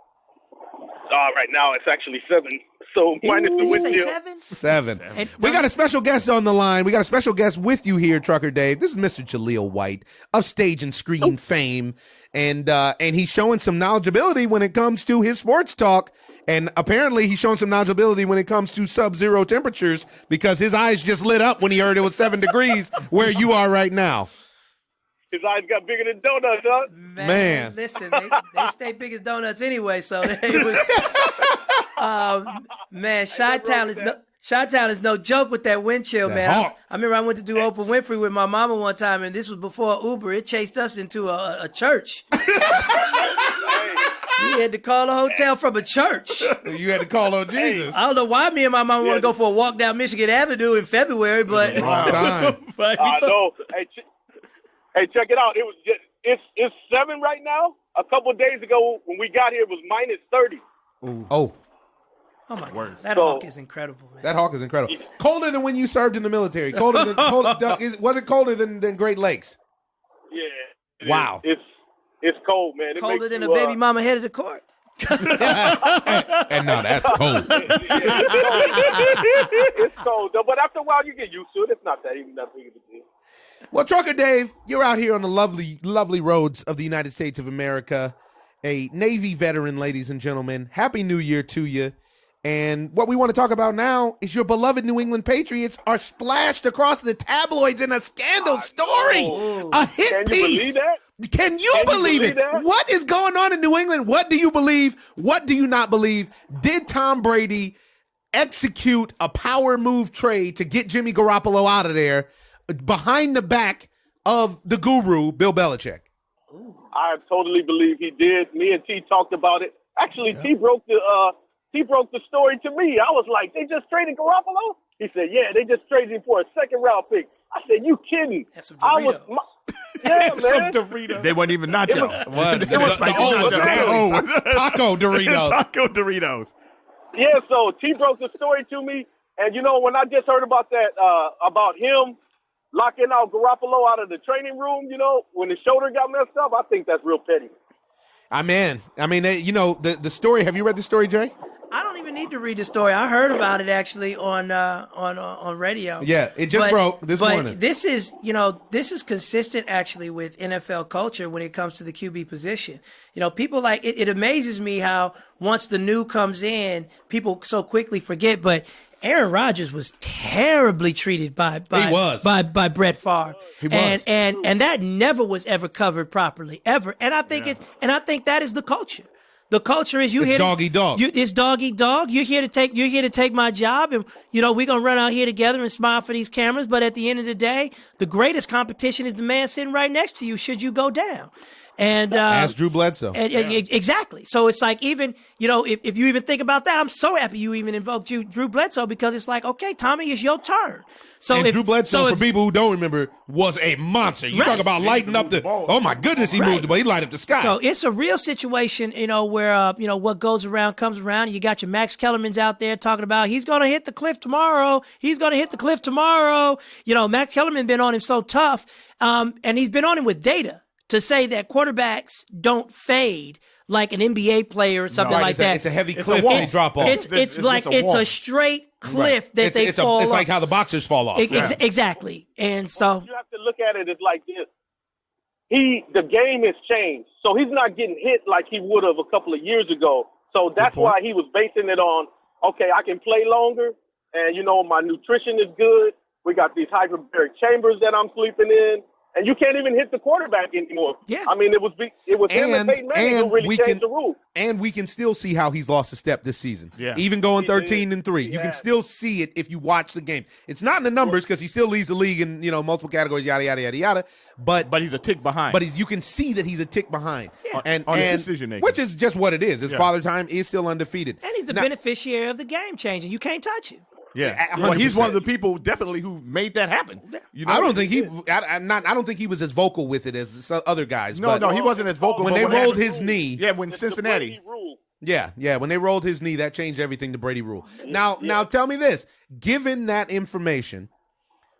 Right now it's actually 7. So minus the wind chill. 7. We got a special guest on the line. We got a special guest with you here, Trucker Dave. This is Mr. Jaleel White of stage and screen fame, and he's showing some knowledgeability when it comes to his sports talk. And apparently he's showing some knowledgeability when it comes to sub-zero temperatures because his eyes just lit up when he heard it was 7 degrees where you are right now. His eyes got bigger than donuts, huh? Man. Listen, they stay big as donuts anyway, so it was... Man, Chi-Town is no joke with that wind chill, man. I remember I went to do Oprah Winfrey with my mama one time, and this was before Uber. It chased us into a church. We had to call a hotel from a church. You had to call on Jesus. I don't know why me and my mama want to go for a walk down Michigan Avenue in February, but wrong time. I know. Hey, check it out. It's 7 right now. A couple of days ago when we got here, it was -30. Oh. Oh my God, that hawk is incredible, man. That hawk is incredible. Colder than when you served in the military. Was it colder than Great Lakes? Yeah. Wow. It's cold, man. Colder than a baby mama headed to court. And no, that's cold. It's cold, though, but after a while you get used to it. It's not that even that big of a deal. Well, Trucker Dave, you're out here on the lovely, lovely roads of the United States of America. A Navy veteran, ladies and gentlemen. Happy New Year to you. And what we want to talk about now is your beloved New England Patriots are splashed across the tabloids in a scandal story. A hit piece. Can you believe that? Can you believe it? That? What is going on in New England? What do you believe? What do you not believe? Did Tom Brady execute a power move trade to get Jimmy Garoppolo out of there behind the back of the guru, Bill Belichick? I totally believe he did. Me and T talked about it. Actually, T broke the story to me. I was like, they just traded Garoppolo? He said, yeah, they just traded him for a second-round pick. I said, you kidding? That's some Doritos. Yeah, man. Doritos. They weren't even nacho. It was taco Doritos. Taco Doritos. Yeah, so T broke the story to me. And, when I just heard about that, about him locking out Garoppolo out of the training room, when his shoulder got messed up, I think that's real petty. I mean, the story. Have you read the story, Jay? I don't even need to read the story. I heard about it actually on radio. Yeah, it just broke this morning. But this is consistent actually with NFL culture when it comes to the QB position. People like it amazes me how once the new comes in, people so quickly forget. But Aaron Rodgers was terribly treated by Brett Favre. He was. And that never was ever covered properly, ever. And I think I think that is the culture. The culture is it's dog eat dog. It's dog eat dog. You're here to take my job, and we're gonna run out here together and smile for these cameras. But at the end of the day, the greatest competition is the man sitting right next to you. Should you go down? And ask Drew Bledsoe. Exactly. So it's like even if you even think about that, I'm so happy you even invoked Drew Bledsoe because it's like, okay, Tommy, it's your turn. So Drew Bledsoe, for people who don't remember, was a monster. You talk about lighting up the ball. Oh my goodness, he moved the ball. He lighted up the sky. So it's a real situation, where what goes around comes around. You got your Max Kellermans out there talking about he's going to hit the cliff tomorrow. He's going to hit the cliff tomorrow. Max Kellerman been on him so tough, and he's been on him with data to say that quarterbacks don't fade like an NBA player or something like that. It's a heavy cliff they drop off. It's a straight cliff that they fall off. It's like how the boxers fall off. Exactly. And so you have to look at it as like this. The game has changed. So he's not getting hit like he would have a couple of years ago. So that's why he was basing it on, okay, I can play longer and my nutrition is good. We got these hyperbaric chambers that I'm sleeping in. And you can't even hit the quarterback anymore. Yeah. I mean, it was him and Peyton Manning who really changed the rules. And we can still see how he's lost a step this season. Yeah. Even going 13-3. You can still see it if you watch the game. It's not in the numbers because he still leads the league in, multiple categories, yada, yada, yada, yada. But he's a tick behind. But you can see that he's a tick behind. Yeah. And decision making. Which is just what it is. His father time is still undefeated. And he's the beneficiary of the game changing. You can't touch him. Yeah, well, he's one of the people definitely who made that happen. I don't think I don't think he was as vocal with it as other guys. No, he wasn't as vocal. When they rolled his knee, when Cincinnati. When they rolled his knee, that changed everything. The Brady rule. Now, tell me this: given that information,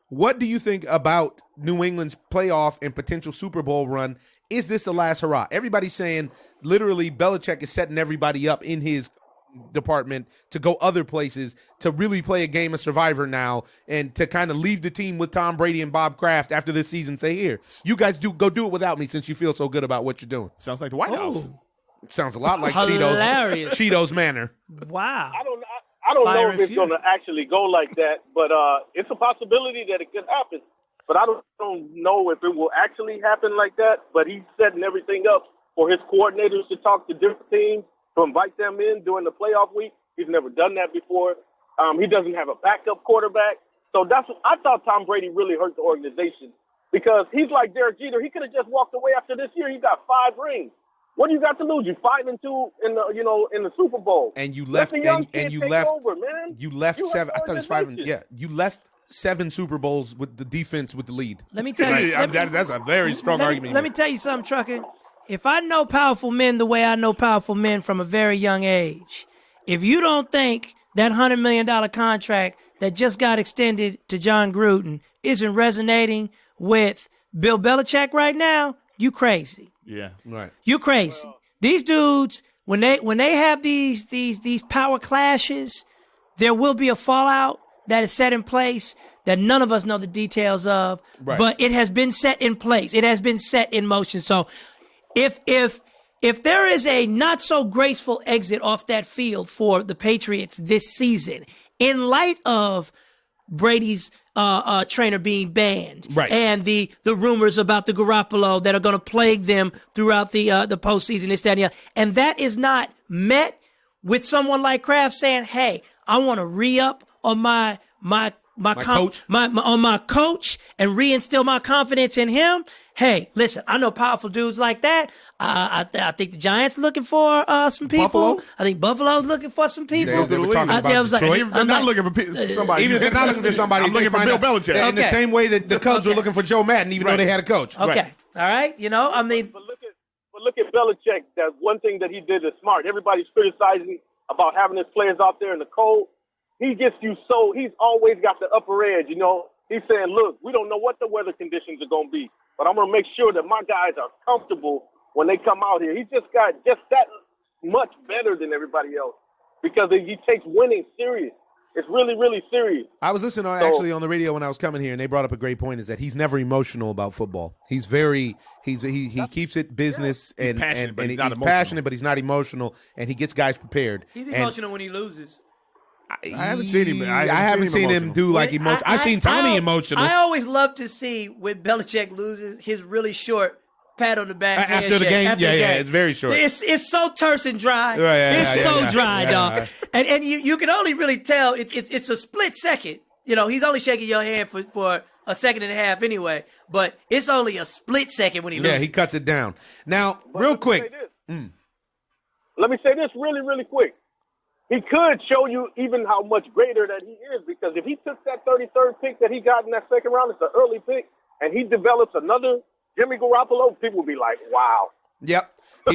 what do you think about New England's playoff and potential Super Bowl run? Is this the last hurrah? Everybody's saying literally Belichick is setting everybody up in his department to go other places to really play a game of Survivor now and to kind of leave the team with Tom Brady and Bob Kraft after this season. Say, here, you guys go do it without me since you feel so good about what you're doing. Sounds like the White House. Sounds a lot like Hilarious. Cheetos Manor. Wow. I don't know if it's going to actually go like that, but it's a possibility that it could happen. But I don't know if it will actually happen like that. But he's setting everything up for his coordinators to talk to different teams, to invite them in during the playoff week. He's never done that before. He doesn't have a backup quarterback. So I thought Tom Brady really hurt the organization because he's like Derek Jeter. He could have just walked away after this year. He got 5 rings. What do you got to lose? You 5-2 in the Super Bowl. And you left and you left over, man. You left 7. I thought it was 5. Yeah, you left 7 Super Bowls with the defense with the lead. Let me tell you. That's a very strong argument. Let me tell you something, Trucker. If I know powerful men the way I know powerful men from a very young age, if you don't think that $100 million contract that just got extended to John Gruden isn't resonating with Bill Belichick right now, you crazy. Yeah, right. You crazy. These dudes, when they have these power clashes, there will be a fallout that is set in place that none of us know the details of, right. But it has been set in place. It has been set in motion. So if there is a not so graceful exit off that field for the Patriots this season, in light of Brady's trainer being banned, right, and the rumors about the Garoppolo that are going to plague them throughout the postseason, this, that, and the other, and that is not met with someone like Kraft saying, "Hey, I want to re-up on my coach and reinstill my confidence in him." Hey, listen, I know powerful dudes like that. I think the Giants looking for some people. Buffalo? I think Buffalo's looking for some people. They were talking about Detroit. They're not looking for somebody. Even if they're not looking for somebody, I'm looking for Bill Belichick. In the same way that the Cubs were looking for Joe Madden, even though they had a coach. Okay, all right. I mean, but look at Belichick. That one thing that he did is smart. Everybody's criticizing about having his players out there in the cold. He gets you so he's always got the upper edge. He's saying, look, we don't know what the weather conditions are going to be, but I'm going to make sure that my guys are comfortable when they come out here. He's just got just that much better than everybody else because he takes winning serious. It's really, really serious. I was listening actually on the radio when I was coming here, and they brought up a great point: is that he's never emotional about football. He keeps it business, he's and passionate, but and he's not he's passionate, but he's not emotional, and he gets guys prepared. he's emotional when he loses. I haven't seen him. I haven't seen him do like emotion. I've seen Tommy emotional. I always love to see when Belichick loses his really short pat on the back after the game. It's very short. It's so terse and dry. It's so dry, dog. And you can only really tell it's a split second. He's only shaking your hand for a second and a half anyway, but it's only a split second when he loses. Yeah, he cuts it down. Now, real quick. Let me say this really, really quick. He could show you even how much greater that he is, because if he took that 33rd pick that he got in that second round, it's an early pick, and he develops another Jimmy Garoppolo, people would be like, wow. Yep.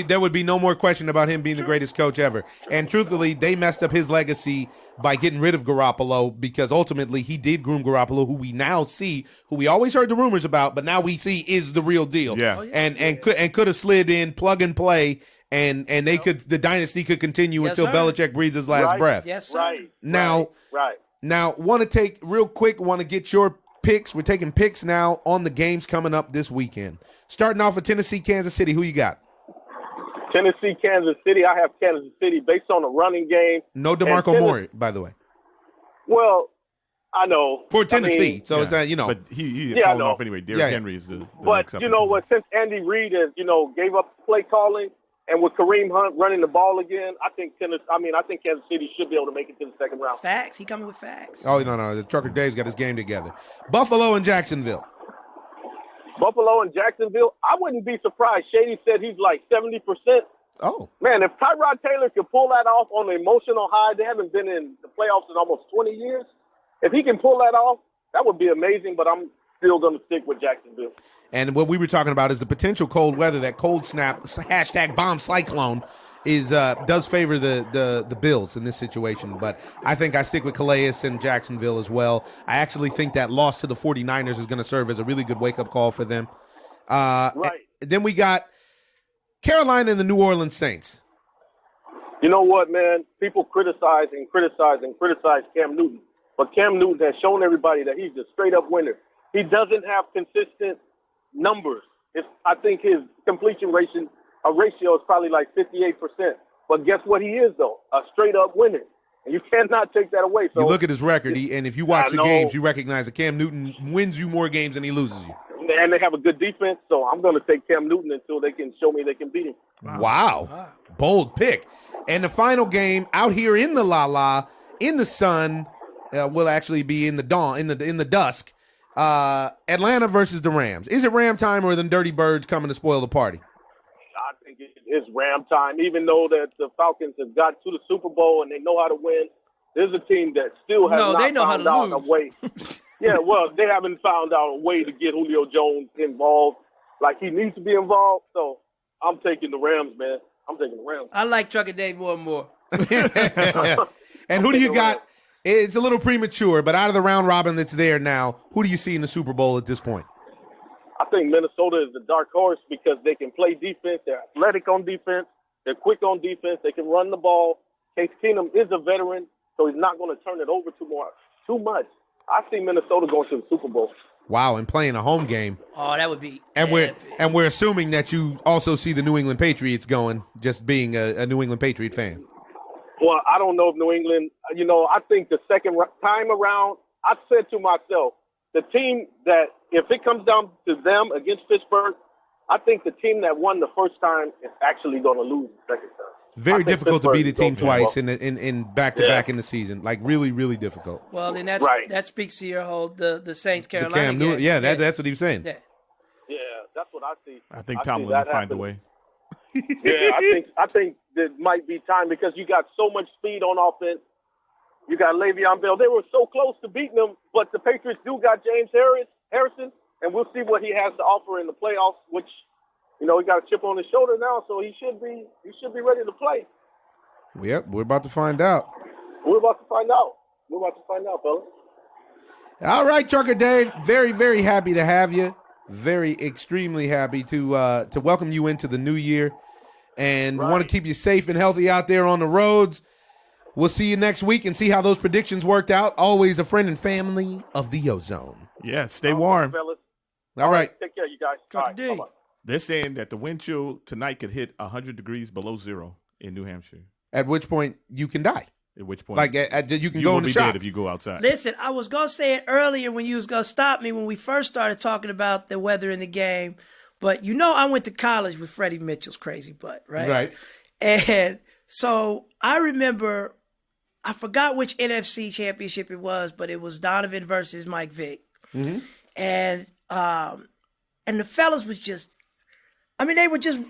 There would be no more question about him being the greatest coach ever. And truthfully, they messed up his legacy by getting rid of Garoppolo, because ultimately he did groom Garoppolo, who we now see, who we always heard the rumors about, but now we see is the real deal. Yeah. And could have slid in, plug and play, and the dynasty could continue until Belichick breathes his last breath. Yes, sir. Now, want to take real quick, want to get your picks. We're taking picks now on the games coming up this weekend. Starting off with Tennessee, Kansas City. Who you got? Tennessee, Kansas City. I have Kansas City based on the running game. No DeMarco Moore, by the way. Well, I know. For Tennessee. It's But he's falling off anyway. Derrick Henry is the But you know what? Since Andy Reid has, gave up play calling, and with Kareem Hunt running the ball again, I think Kansas City should be able to make it to the second round. Facts. He coming with facts. Oh, no. The Trucker Dave's got his game together. Buffalo and Jacksonville. Buffalo and Jacksonville, I wouldn't be surprised. Shady said he's like 70%. Oh. Man, if Tyrod Taylor could pull that off on an emotional high, they haven't been in the playoffs in almost 20 years. If he can pull that off, that would be amazing, but I'm still going to stick with Jacksonville. And what we were talking about is the potential cold weather. That cold snap, #bomb cyclone, does favor the Bills in this situation. But I think I stick with Calais and Jacksonville as well. I actually think that loss to the 49ers is going to serve as a really good wake-up call for them. Right. Then we got Carolina and the New Orleans Saints. You know what, man? People criticize Cam Newton. But Cam Newton has shown everybody that he's a straight-up winner. He doesn't have consistent numbers. I think his completion ratio is probably like 58%. But guess what he is, though? A straight-up winner. And you cannot take that away. So you look at his record, and if you watch the games, you recognize that Cam Newton wins you more games than he loses you. and they have a good defense. So I'm going to take Cam Newton until they can show me they can beat him. Wow. Bold pick. And the final game out here in the in the sun, will actually be in the dawn, in the dusk. Atlanta versus the Rams. Is it Ram time, or are the Dirty Birds coming to spoil the party? I think it's Ram time. Even though that the Falcons have got to the Super Bowl and they know how to win, there's a team that still has not found out a way. Yeah, well, they haven't found out a way to get Julio Jones involved like he needs to be involved. So I'm taking the Rams, man. I'm taking the Rams. I like Trucker Dave more and more. And who do you got? It's a little premature, but out of the round robin that's there now, who do you see in the Super Bowl at this point? I think Minnesota is the dark horse because they can play defense. They're athletic on defense. They're quick on defense. They can run the ball. Case Keenum is a veteran, so he's not going to turn it over too much. I see Minnesota going to the Super Bowl. Wow, and playing a home game. Oh, that would be epic. We're assuming that you also see the New England Patriots going, just being a New England Patriot fan. Well, I don't know if New England, I think the second time around, I said to myself, the team that, if it comes down to them against Pittsburgh, I think the team that won the first time is actually going to lose the second time. Very difficult to beat a team twice in back-to-back in the season. Like, really, really difficult. Well, then that speaks to your whole, the Saints Carolina game. Yeah, that's what he was saying. Yeah, that's what I see. I think Tomlin will find a way. Yeah, I think there might be time because you got so much speed on offense. You got Le'Veon Bell. They were so close to beating them, but the Patriots do got James Harrison, and we'll see what he has to offer in the playoffs, which, he got a chip on his shoulder now, so he should be ready to play. Yep, we're about to find out. We're about to find out, fellas. All right, Trucker Dave. Very, very happy to have you. Very extremely happy to welcome you into the new year, and want to keep you safe and healthy out there on the roads. We'll see you next week and see how those predictions worked out. Always a friend and family of the Ozone. Yeah, stay warm. Fellas. All right. Take care, you guys. All right, bye-bye. They're saying that the wind chill tonight could hit 100 degrees below zero in New Hampshire. At which point you can die. At which point, like you can go in the shop if you go outside. Listen, I was gonna say it earlier when you was gonna stop me when we first started talking about the weather in the game, but I went to college with Freddie Mitchell's crazy butt, right? Right. And so I remember, I forgot which NFC championship it was, but it was Donovan versus Mike Vick, and the fellas was just, they were just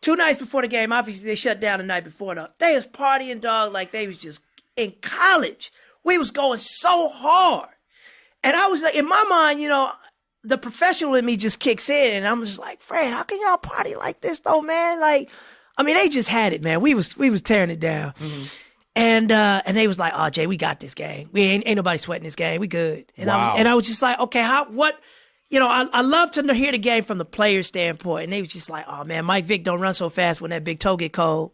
2 nights before the game. Obviously, they shut down the night before. They was partying, dog, like they was just in college. We was going so hard. And I was like, in my mind, the professional in me just kicks in. And I'm just like, Fred, how can y'all party like this, though, man? Like, they just had it, man. We was tearing it down. And they was like, oh, Jay, we got this game. We ain't nobody sweating this game. We good. And I was just like, okay, I love to hear the game from the player's standpoint. And they was just like, oh, man, Mike Vick don't run so fast when that big toe get cold.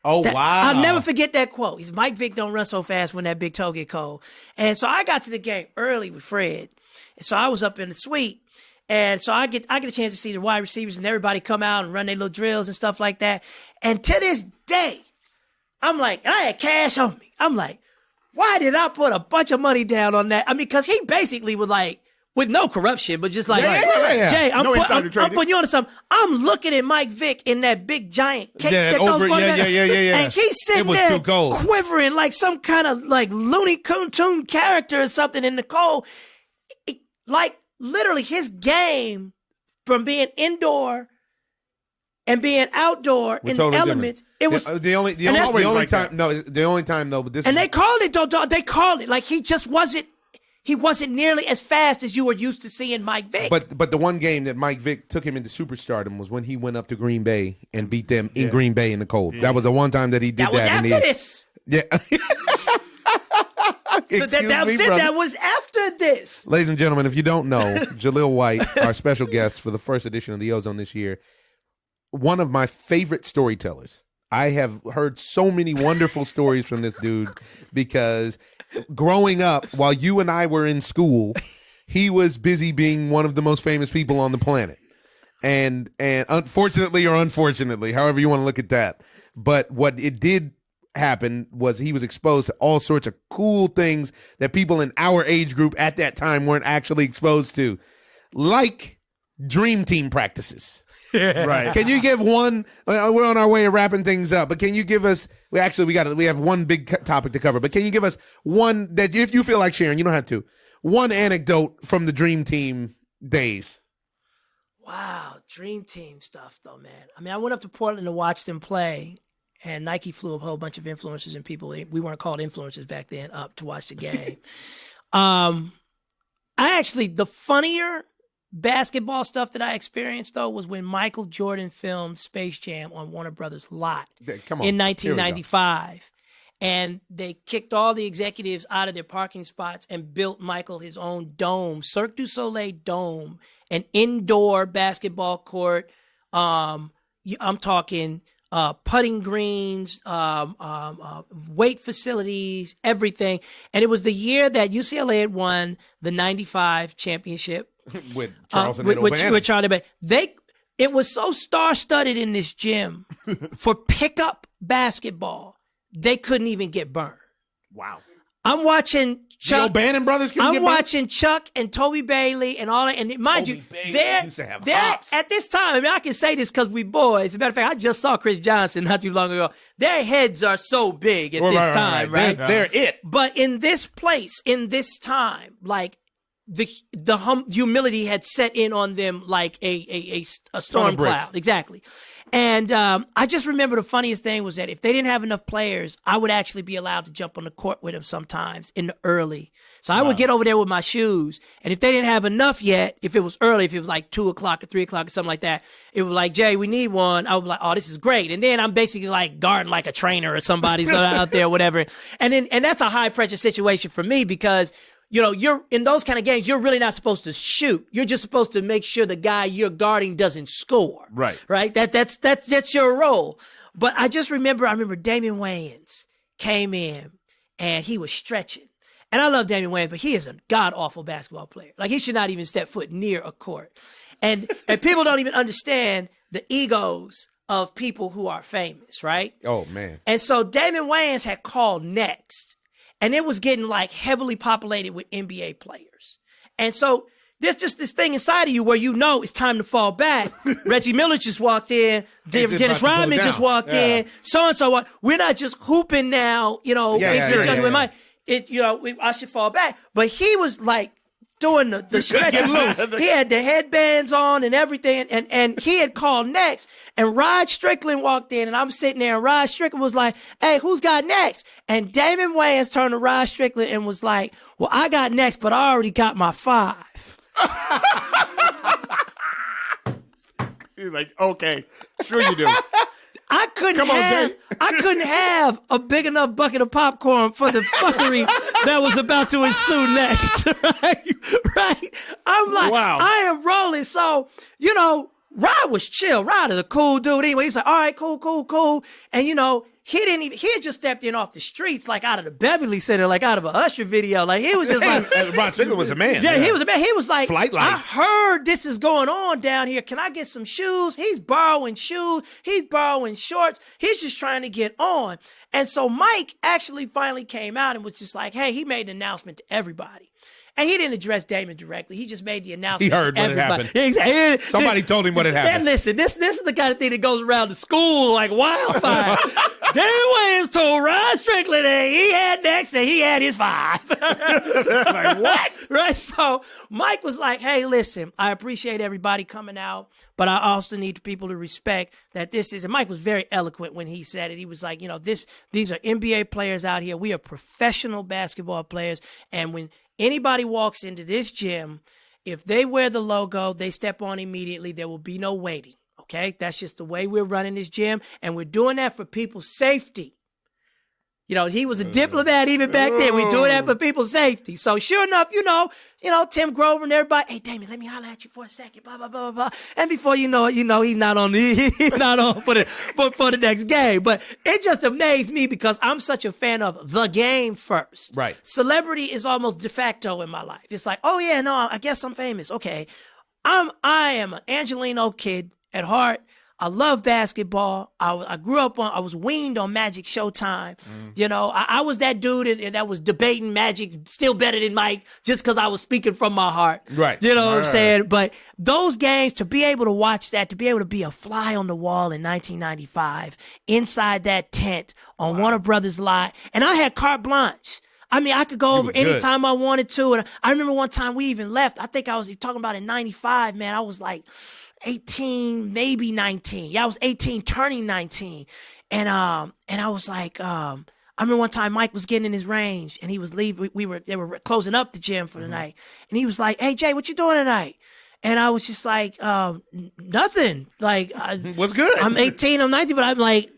Oh, wow. I'll never forget that quote. He's Mike Vick don't run so fast when that big toe get cold. And so I got to the game early with Fred. And so I was up in the suite. And so I get a chance to see the wide receivers and everybody come out and run their little drills and stuff like that. And to this day, I'm like, and I had cash on me. I'm like, why did I put a bunch of money down on that? Because he basically was like, with no corruption, but just like, Jay, I'm putting you on to something. I'm looking at Mike Vick in that big giant cake that goes over that. And he's sitting there quivering like some kind of like Looney Tunes character or something in the cold. Like literally his game from being indoor and being outdoor in the elements. It was the only time though. But this and they called it though. They called it like he just wasn't. He wasn't nearly as fast as you were used to seeing Mike Vick. But the one game that Mike Vick took him into superstardom was when he went up to Green Bay and beat them in Green Bay in the cold. Yeah. That was the one time that he did that. That was after this. Yeah. So that was after this. Ladies and gentlemen, if you don't know, Jaleel White, our special guest for the first edition of the Ozone this year, one of my favorite storytellers. I have heard so many wonderful stories from this dude because growing up, while you and I were in school, he was busy being one of the most famous people on the planet. And unfortunately or unfortunately, however you want to look at that. But what it did happen was he was exposed to all sorts of cool things that people in our age group at that time weren't actually exposed to. Like dream team practices. Right. Can you give one? We're on our way of wrapping things up, but can you give us? We have one big topic to cover, but can you give us one that, if you feel like sharing, you don't have to, one anecdote from the dream team days? Wow, dream team stuff though, man. I mean, I went up to Portland to watch them play, and Nike flew a whole bunch of influencers and people. We weren't called influencers back then up to watch the game. The funnier basketball stuff that I experienced, though, was when Michael Jordan filmed Space Jam on Warner Brothers lot in 1995. And they kicked all the executives out of their parking spots and built Michael his own dome, Cirque du Soleil dome, an indoor basketball court. I'm talking putting greens, weight facilities, everything. And it was the year that UCLA had won the 95 championship. With Charles and with Charlie. It was so star-studded in this gym for pickup basketball, they couldn't even get burned. Wow. I'm watching Chuck. The O'Bannon brothers couldn't get burned? Watching Chuck and Toby Bailey and all that. And mind you, they're at this time, I mean, I can say this because we boys. As a matter of fact, I just saw Chris Johnson not too long ago. Their heads are so big at this time, right? They're it. But in this place, in this time, like, the humility had set in on them like a storm cloud. Exactly. And I just remember the funniest thing was that if they didn't have enough players, I would actually be allowed to jump on the court with them sometimes in the early. So I would get over there with my shoes. And if they didn't have enough yet, if it was early, if it was like 2 o'clock or 3 o'clock or something like that, it was like, Jay, we need one. I would be like, oh, this is great. And then I'm basically like guarding like a trainer or somebody so out there, whatever. And that's a high pressure situation for me because, you know, you're in those kind of games, you're really not supposed to shoot. You're just supposed to make sure the guy you're guarding doesn't score. Right. Right? That's your role. But I remember Damian Wayans came in and he was stretching. And I love Damian Wayans, but he is a god-awful basketball player. Like, he should not even step foot near a court. And people don't even understand the egos of people who are famous, right? Oh, man. And so Damian Wayans had called next. And it was getting like heavily populated with NBA players. And so there's just this thing inside of you where you know it's time to fall back. Reggie Miller just walked in. Dennis Rodman just walked in. So-and-so. We're not just hooping now, you know. I should fall back. But he was like doing the stretches loose. He had the headbands on and everything. And he had called next. And Rod Strickland walked in, and I'm sitting there, and Rod Strickland was like, hey, who's got next? And Damian Wayans turned to Rod Strickland and was like, well, I got next, but I already got my 5. He's like, okay, sure you do. I couldn't have a big enough bucket of popcorn for the fuckery that was about to ensue next. Right? I'm like, wow. I am rolling. So, you know, Rod was chill. Rod is a cool dude anyway. He's like, all right, cool. And, you know, he had just stepped in off the streets, like out of the Beverly Center, like out of a Usher video. Like, he was just like. Rod Strickland was a man. Yeah, he was a man. He was like, Flight lights. I heard this is going on down here. Can I get some shoes? He's borrowing shoes. He's borrowing shorts. He's just trying to get on. And so Mike actually finally came out and was just like, hey, he made an announcement to everybody. And he didn't address Damon directly. He just made the announcement. He heard what had happened. Exactly. Somebody told him what had happened. And listen, this is the kind of thing that goes around the school like wildfire. Damon Wayans told Rod Strickland that he had next and he had his 5. Like, what? Right? So Mike was like, hey, listen, I appreciate everybody coming out, but I also need people to respect that this is, and Mike was very eloquent when he said it. He was like, you know, these are NBA players out here. We are professional basketball players. And when anybody walks into this gym, if they wear the logo, they step on immediately. There will be no waiting. Okay? That's just the way we're running this gym. And we're doing that for people's safety. You know, he was a diplomat even back then. We're doing that for people's safety. So sure enough, you know, Tim Grover and everybody, hey, Damien, let me holler at you for a second, blah, blah, blah, blah. And before you know it, he's not on for the next game. But it just amazed me because I'm such a fan of the game first. Right. Celebrity is almost de facto in my life. It's like, oh yeah, no, I guess I'm famous. Okay. I am an Angelino kid at heart. I love basketball. I grew up I was weaned on Magic Showtime. You know, I was that dude that was debating Magic still better than Mike just because I was speaking from my heart. Right. You know what I'm saying? But those games, to be able to watch that, to be able to be a fly on the wall in 1995 inside that tent on Warner Brothers lot, and I had carte blanche. I mean, I could go over anytime I wanted to. And I remember one time we even left. I think I was talking about in 95, man. I was like 18, maybe 19. Yeah, I was 18 turning 19. And I was like, I remember one time Mike was getting in his range and he was leaving. They were closing up the gym for the night. And he was like, "Hey, Jay, what you doing tonight?" And I was just like, nothing. Like, what's good? I'm 18, I'm 19, but I'm like,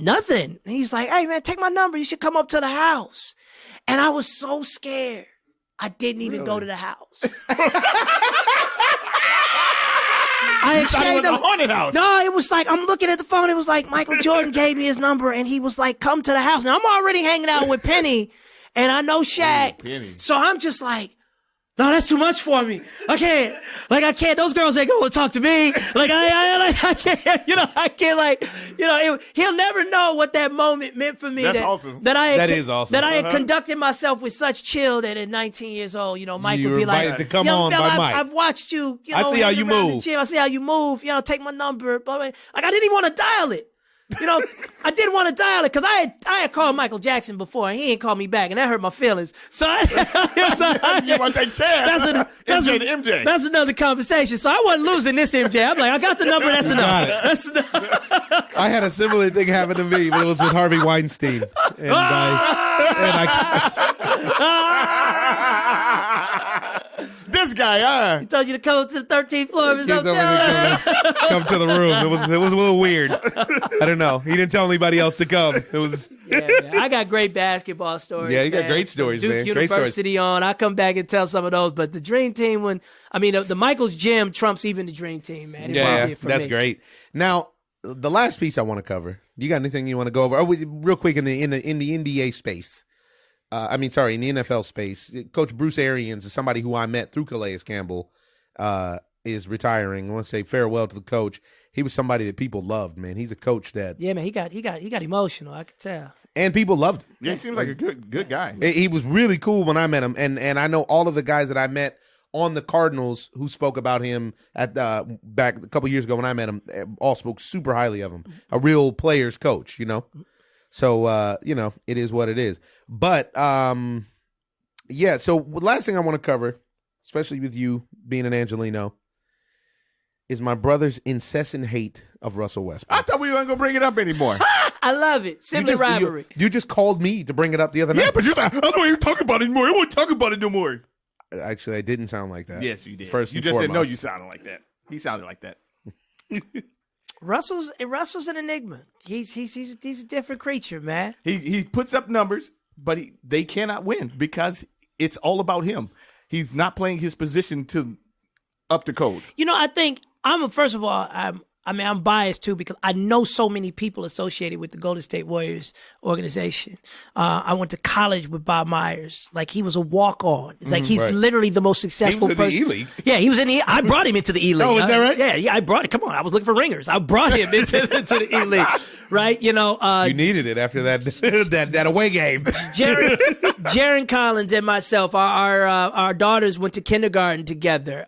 nothing. And he's like, "Hey, man, take my number. You should come up to the house." And I was so scared, I didn't even go to the house. I exchanged them. Haunted house. No, it was like, I'm looking at the phone. It was like Michael Jordan gave me his number, and he was like, "Come to the house." Now I'm already hanging out with Penny, and I know Shaq. So I'm just like, no, that's too much for me. I can't. Those girls ain't going to talk to me. Like, I can't, I can't, he'll never know what that moment meant for me. That's awesome. That is awesome. That I had conducted myself with such chill that at 19 years old, Mike would be like, to come "Young on fella, by Mike. I've watched you, I see how you around the move. gym. I see how you move, take my number." Blah, blah. Like, I didn't even want to dial it. I didn't want to dial it because I had called Michael Jackson before and he ain't called me back, and that hurt my feelings. So you want that chance? MJ. That's another conversation. So I wasn't losing this MJ. I'm like, I got the number. That's enough. That's enough. I had a similar thing happen to me, but it was with Harvey Weinstein. And This guy, He told you to come up to the 13th floor of his He told me hotel. to come to the room. It was a little weird. I don't know. He didn't tell anybody else to come. It was. Yeah, man. I got great basketball stories. Yeah, you got man. great stories, Duke man. Great University on. I come back and tell some of those. But the Dream Team, the Michael's gym trumps even the Dream Team, man. It Yeah, did for that's me. great. Now, the last piece I want to cover. You got anything you want to go over? Real quick in the NBA space. In the NFL space, Coach Bruce Arians is somebody who I met through Calais Campbell, is retiring. I want to say farewell to the coach. He was somebody that people loved, man. He's a coach that. Yeah, man, he got emotional. I could tell. And people loved him. Yeah, he seems like a good guy. He was really cool when I met him, and I know all of the guys that I met on the Cardinals who spoke about him at back a couple years ago when I met him. All spoke super highly of him. A real player's coach, So, it is what it is. But, so last thing I want to cover, especially with you being an Angelino, is my brother's incessant hate of Russell Westbrook. I thought we weren't going to bring it up anymore. I love it. Sibling rivalry. You just called me to bring it up the other night. Yeah, but you thought, I don't even talk about it anymore. I won't talk about it no more. Actually, I didn't sound like that. Yes, you did. First you and just foremost. didn't know you sounded like that. He sounded like that. Russell's an enigma. He's a different creature, man. He puts up numbers, but they cannot win because it's all about him. He's not playing his position to up to code. I think first of all, I'm biased too because I know so many people associated with the Golden State Warriors organization. I went to college with Bob Myers. Like, he was a walk-on. It's like he's literally the most successful person. He was in the E-League. Yeah, he was in the I brought him into the E-League. Oh, is that right? Yeah, I brought it. Come on, I was looking for ringers. I brought him into the E-League, right? You needed it after that away game. Jaron Collins and myself, our daughters went to kindergarten together.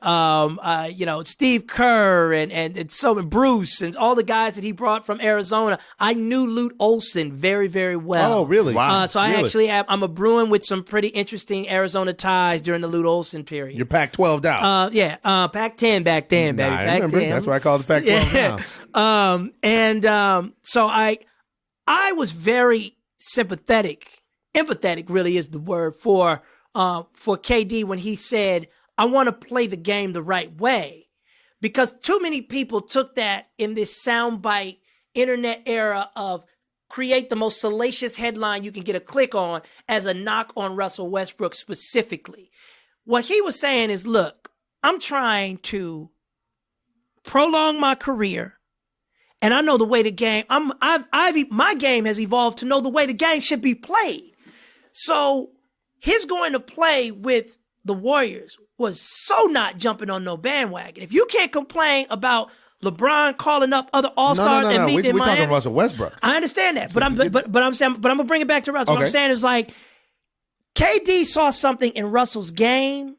Steve Kerr and so Bruce and all the guys that he brought from Arizona. I knew Lute Olson very, very well. Oh, really? Wow. So I'm a Bruin with some pretty interesting Arizona ties during the Lute Olson period. You're Pac-12 out. Pac-10 back then, baby. I remember. Pac-10. That's why I call it Pac-12 now. So I was very sympathetic. Empathetic really is the word for KD when he said, "I want to play the game the right way." Because too many people took that in this soundbite internet era of create the most salacious headline you can get a click on as a knock on Russell Westbrook specifically. What he was saying is, look, I'm trying to prolong my career, and I know the way the game. My game has evolved to know the way the game should be played. So his going to play with the Warriors was so not jumping on no bandwagon. If you can't complain about LeBron calling up other All-Stars and meeting in We're Miami. talking Russell Westbrook. I understand that, but I'm gonna bring it back to Russell. Okay. What I'm saying is like KD saw something in Russell's game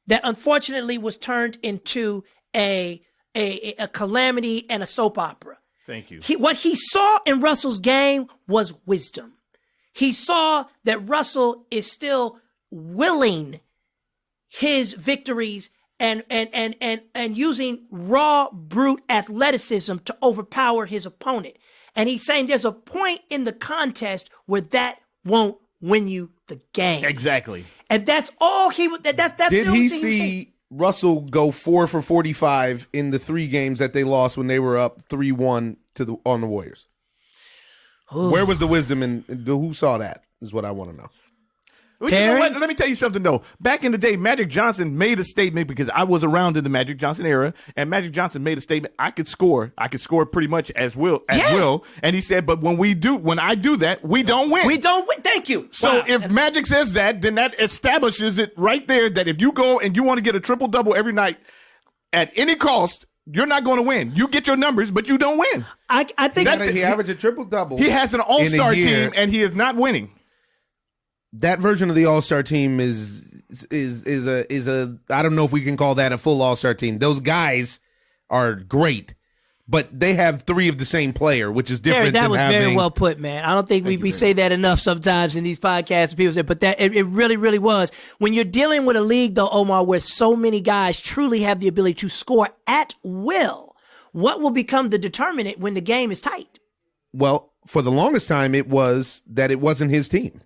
that unfortunately was turned into a calamity and a soap opera. Thank you. What he saw in Russell's game was wisdom. He saw that Russell is still willing his victories and using raw, brute athleticism to overpower his opponent. And he's saying there's a point in the contest where that won't win you the game. Exactly. And that's all he would. That's Did the only he thing see Russell go 4 for 45 in the 3 games that they lost when they were up 3-1 on the Warriors? Ooh. Where was the wisdom and who saw that is what I want to know. Well, you know what? Let me tell you something, though. Back in the day, Magic Johnson made a statement because I was around in the Magic Johnson era, and Magic Johnson made a statement. I could score pretty much as will. And he said, but when I do that, we don't win. We don't win. Thank you. So if Magic says that, then that establishes it right there that if you go and you want to get a triple-double every night at any cost, you're not going to win. You get your numbers, but you don't win. I think he averaged a triple-double. He has an all-star team, and he is not winning. That version of the All-Star team is a I don't know if we can call that a full All-Star team. Those guys are great, but they have 3 of the same player, which is different. That was having, very well put, man. I don't think we say that enough sometimes in these podcasts. People say, but that it really, really was. When you're dealing with a league, though, Omar, where so many guys truly have the ability to score at will, what will become the determinant when the game is tight? Well, for the longest time, it was that it wasn't his team.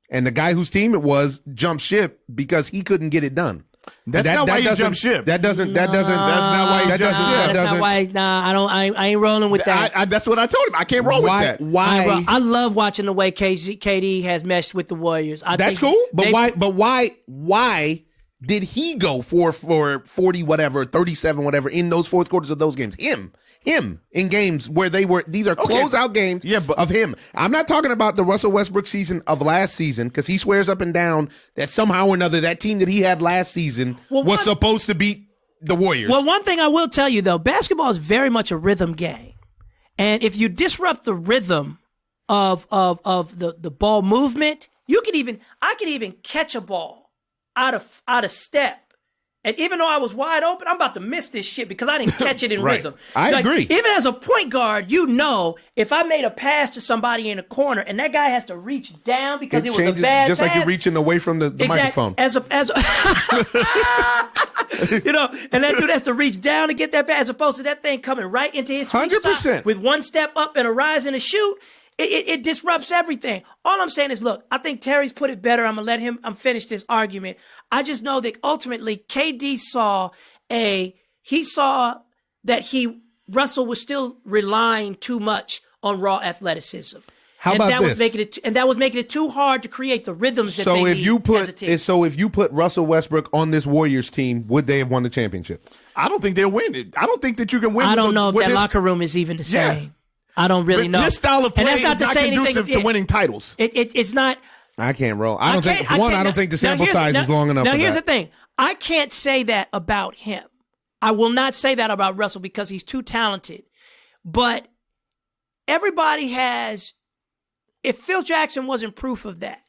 And the guy whose team it was jumped ship because he couldn't get it done. That's not why he jumped ship. That's not why he jumped ship. I ain't rolling with that. That's what I told him. I can't roll with that. Why? I love watching the way KD has meshed with the Warriors. That's cool. But why did he go 4 for 40 whatever, 37 whatever in those fourth quarters of those games? Him in games where these are closeout games of him. I'm not talking about the Russell Westbrook season of last season because he swears up and down that somehow or another that team that he had last season was supposed to beat the Warriors. Well, one thing I will tell you, though, basketball is very much a rhythm game. And if you disrupt the rhythm of the ball movement, I could even catch a ball out of step. And even though I was wide open, I'm about to miss this shit because I didn't catch it in rhythm. I agree. Even as a point guard, if I made a pass to somebody in a corner and that guy has to reach down because it was a bad just pass, like you're reaching away from the microphone. and that dude has to reach down to get that pass as opposed to that thing coming right into his sweet 100%. spot with one step up and a rise and a shoot. It disrupts everything. All I'm saying is, look, I think Terry's put it better. I'm going to let him finish this argument. I just know that ultimately KD saw that Russell was still relying too much on raw athleticism. How about this? That was making it too hard to create the rhythms that they need as a team. So if you put Russell Westbrook on this Warriors team, would they have won the championship? I don't think they'll win it. I don't think that you can win. I don't know if that locker room is even the same. Yeah. I don't really know. This style of play is not conducive to winning titles. It's not. I can't roll. I don't think the sample size is long enough. Now, here's the thing. I can't say that about him. I will not say that about Russell because he's too talented. But everybody has. If Phil Jackson wasn't proof of that,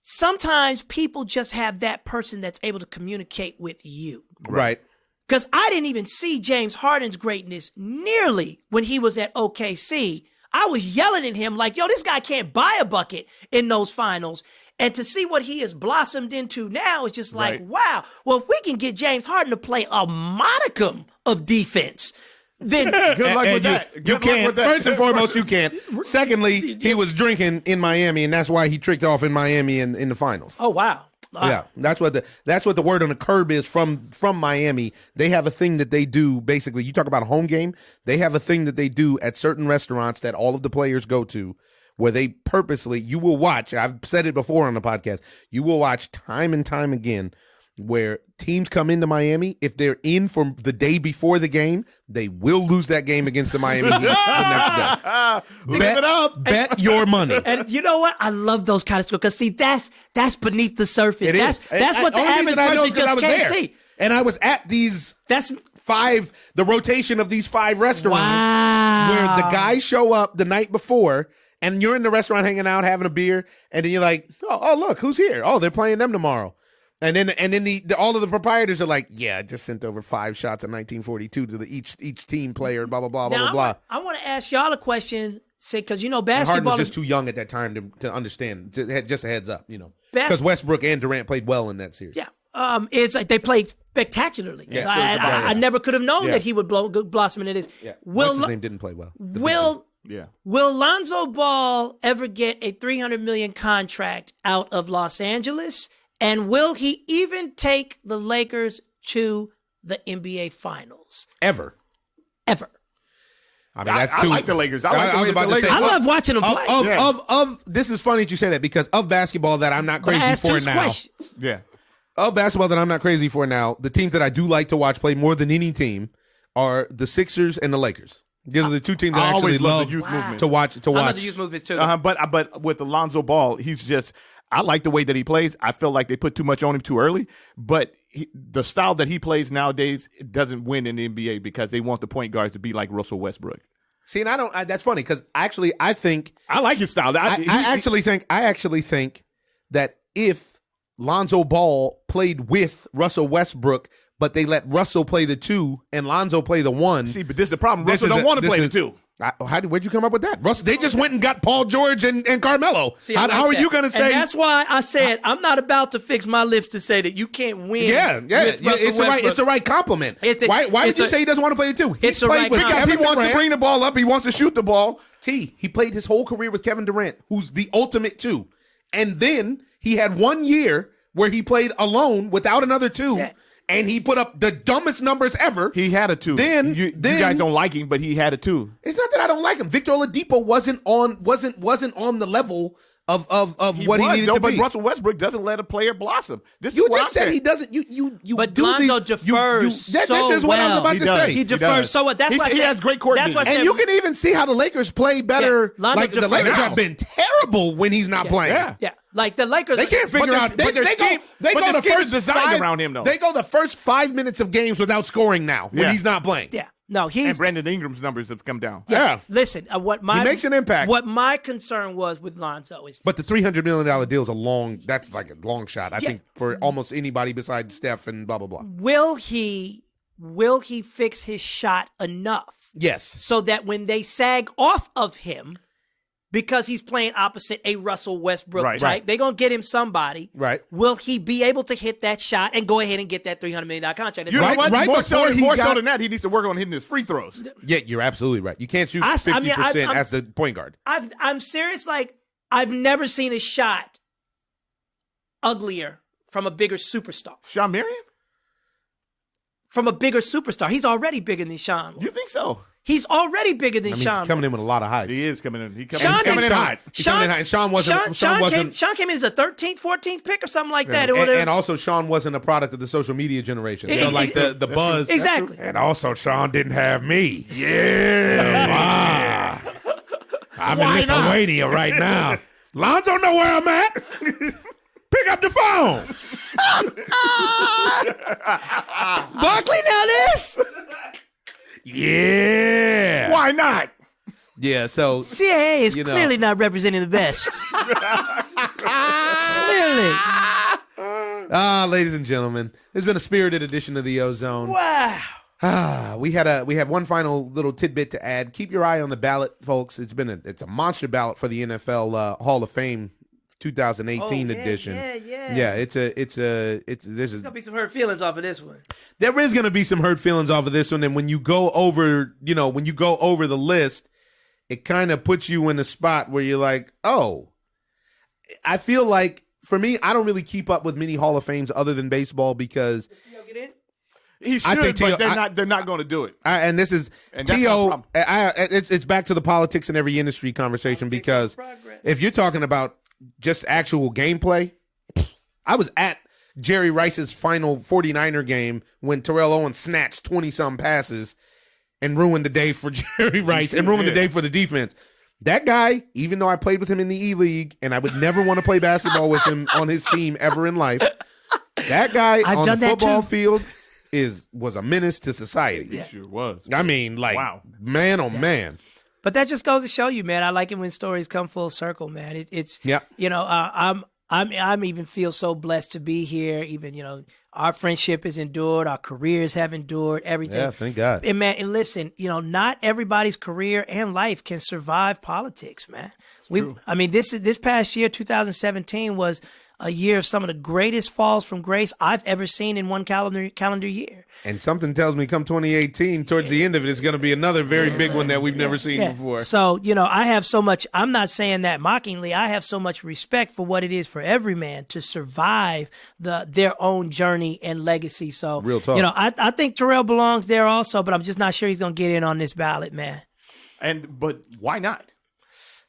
sometimes people just have that person that's able to communicate with you. Right. Because I didn't even see James Harden's greatness nearly when he was at OKC. I was yelling at him like, yo, this guy can't buy a bucket in those finals. And to see what he has blossomed into now is just like, wow. Well, if we can get James Harden to play a modicum of defense, then good luck with that. You can't. First and foremost, you can't. Secondly, he was drinking in Miami, and that's why he tricked off in Miami in the finals. Oh, wow. Yeah, that's what the word on the curb is from Miami. They have a thing that they do. Basically, you talk about a home game. They have a thing that they do at certain restaurants that all of the players go to, where they purposely. You will watch. I've said it before on the podcast. You will watch time and time again where teams come into Miami. If they're in for the day before the game, they will lose that game against the Miami Heat the next day. Bet your money. And you know what? I love those kind of scores because see, that's beneath the surface. That's what the average person just can't see. And I was at these the rotation of these 5 restaurants where the guys show up the night before and you're in the restaurant hanging out, having a beer, and then you're like, oh look, who's here? Oh, they're playing them tomorrow. And then all of the proprietors are like, yeah, I just sent over 5 shots of 1942 to each team player, blah, blah, blah, blah, blah. I want to ask y'all a question, because, Harden basketball was just too young at that time to understand. Just a heads up, because Westbrook and Durant played well in that series. Yeah. It's like they played spectacularly. Yeah, so I never could have known that he would blossom into this. Yeah. What's his name didn't play well. Will Lonzo Ball ever get a $300 million contract out of Los Angeles? And will he even take the Lakers to the NBA Finals? Ever. I mean, that's too. I like the Lakers. I love watching them play. This is funny that you say that, because of basketball that I'm not crazy for now. Questions. Yeah. Of basketball that I'm not crazy for now, the teams that I do like to watch play more than any team are the Sixers and the Lakers. These are the 2 teams that I actually love the youth movement. to watch. I love the youth movements too. But with Alonzo Ball, he's just. I like the way that he plays. I feel like they put too much on him too early. But the style that he plays nowadays, it doesn't win in the NBA because they want the point guards to be like Russell Westbrook. See, and that's funny, because actually I think I like his style. I actually think that if Lonzo Ball played with Russell Westbrook, but they let Russell play the 2 and Lonzo play the 1. See, but this is the problem. Russell don't want to play the 2. Where'd you come up with that? Russell, they just went and got Paul George and Carmelo. See, how are you going to say? And that's why I said I'm not about to fix my lips to say that you can't win. Yeah, it's a right compliment. Why did you say he doesn't want to play the 2? It's a right compliment. Because he wants to bring the ball up. He wants to shoot the ball. He played his whole career with Kevin Durant, who's the ultimate 2. And then he had 1 year where he played alone without another 2. Yeah. And he put up the dumbest numbers ever. He had a 2. Then you guys don't like him, but he had a 2. It's not that I don't like him. Victor Oladipo wasn't on the level of what he needed to be. But Russell Westbrook doesn't let a player blossom. You just said he doesn't. But Lonzo defers This is what I was about to say. He defers so well. That's why he has great coordination. And you can even see how the Lakers play better. Yeah, like the Lakers have been terrible when he's not playing. Yeah. Like the Lakers, they can't figure out. They go the first designed around him though. They go the first 5 minutes of games without scoring now when he's not playing. Yeah, no, and Brandon Ingram's numbers have come down. Yeah. Listen, he makes an impact. What my concern was with Lonzo is, but the $300 million deal is that's like a long shot. I think for almost anybody besides Steph and blah blah blah. Will he fix his shot enough? Yes, so that when they sag off of him, because he's playing opposite a Russell Westbrook type, they're going to get him somebody. Right. Will he be able to hit that shot and go ahead and get that $300 million contract? You know what? More so than that, he needs to work on hitting his free throws. Yeah, you're absolutely right. You can't shoot 50% as the point guard. I'm serious. Like, I've never seen a shot uglier from a bigger superstar. Sean Marion? From a bigger superstar. He's already bigger than Sean. You think so? He's already bigger than Sean. He's coming in with a lot of height. He is coming in. He's coming in hot. Sean came in as a 13th, 14th pick or something like that. And also, Sean wasn't a product of the social media generation. So, like, the buzz. Exactly. And also, Sean didn't have me. Yeah. I'm in Lithuania right now. Lonzo know where I'm at. Pick up the phone. Barkley, now this? Yeah. Why not? Yeah, so CIA is clearly not representing the best. Clearly. Ladies and gentlemen, it's been a spirited edition of the Ozone. Wow. We have one final little tidbit to add. Keep your eye on the ballot, folks. It's a monster ballot for the NFL Hall of Fame 2018 edition. Yeah, there's gonna be some hurt feelings off of this one. There is gonna be some hurt feelings off of this one, and when you go over the list, it kind of puts you in a spot where you're like, oh, I feel like for me, I don't really keep up with many Hall of Fames other than baseball because he should, but they're not going to do it. And this is T.O. It's back to the politics in every industry conversation because if you're talking about just actual gameplay, I was at Jerry Rice's final 49er game when Terrell Owens snatched 20-some passes and ruined the day for Jerry Rice and ruined the day for the defense. That guy, even though I played with him in the E-League and I would never want to play basketball with him on his team ever in life, that guy on the football field was a menace to society. He sure was. I mean, like, wow. Man, oh man. But that just goes to show you, man. I like it when stories come full circle, man. It's you know, I'm even feel so blessed to be here. Even, you know, our friendship has endured, our careers have endured, everything. Yeah, thank God. And man, and listen, you know, not everybody's career and life can survive politics, man. I mean, this past year, 2017, was a year of some of the greatest falls from grace I've ever seen in one calendar year. And something tells me come 2018, towards the end of it, it's going to be another very big one that we've never seen before. So, you know, I have so much, I'm not saying that mockingly, I have so much respect for what it is for every man to survive their own journey and legacy. So, real talk. You know, I think Terrell belongs there also, but I'm just not sure he's going to get in on this ballot, man. But why not?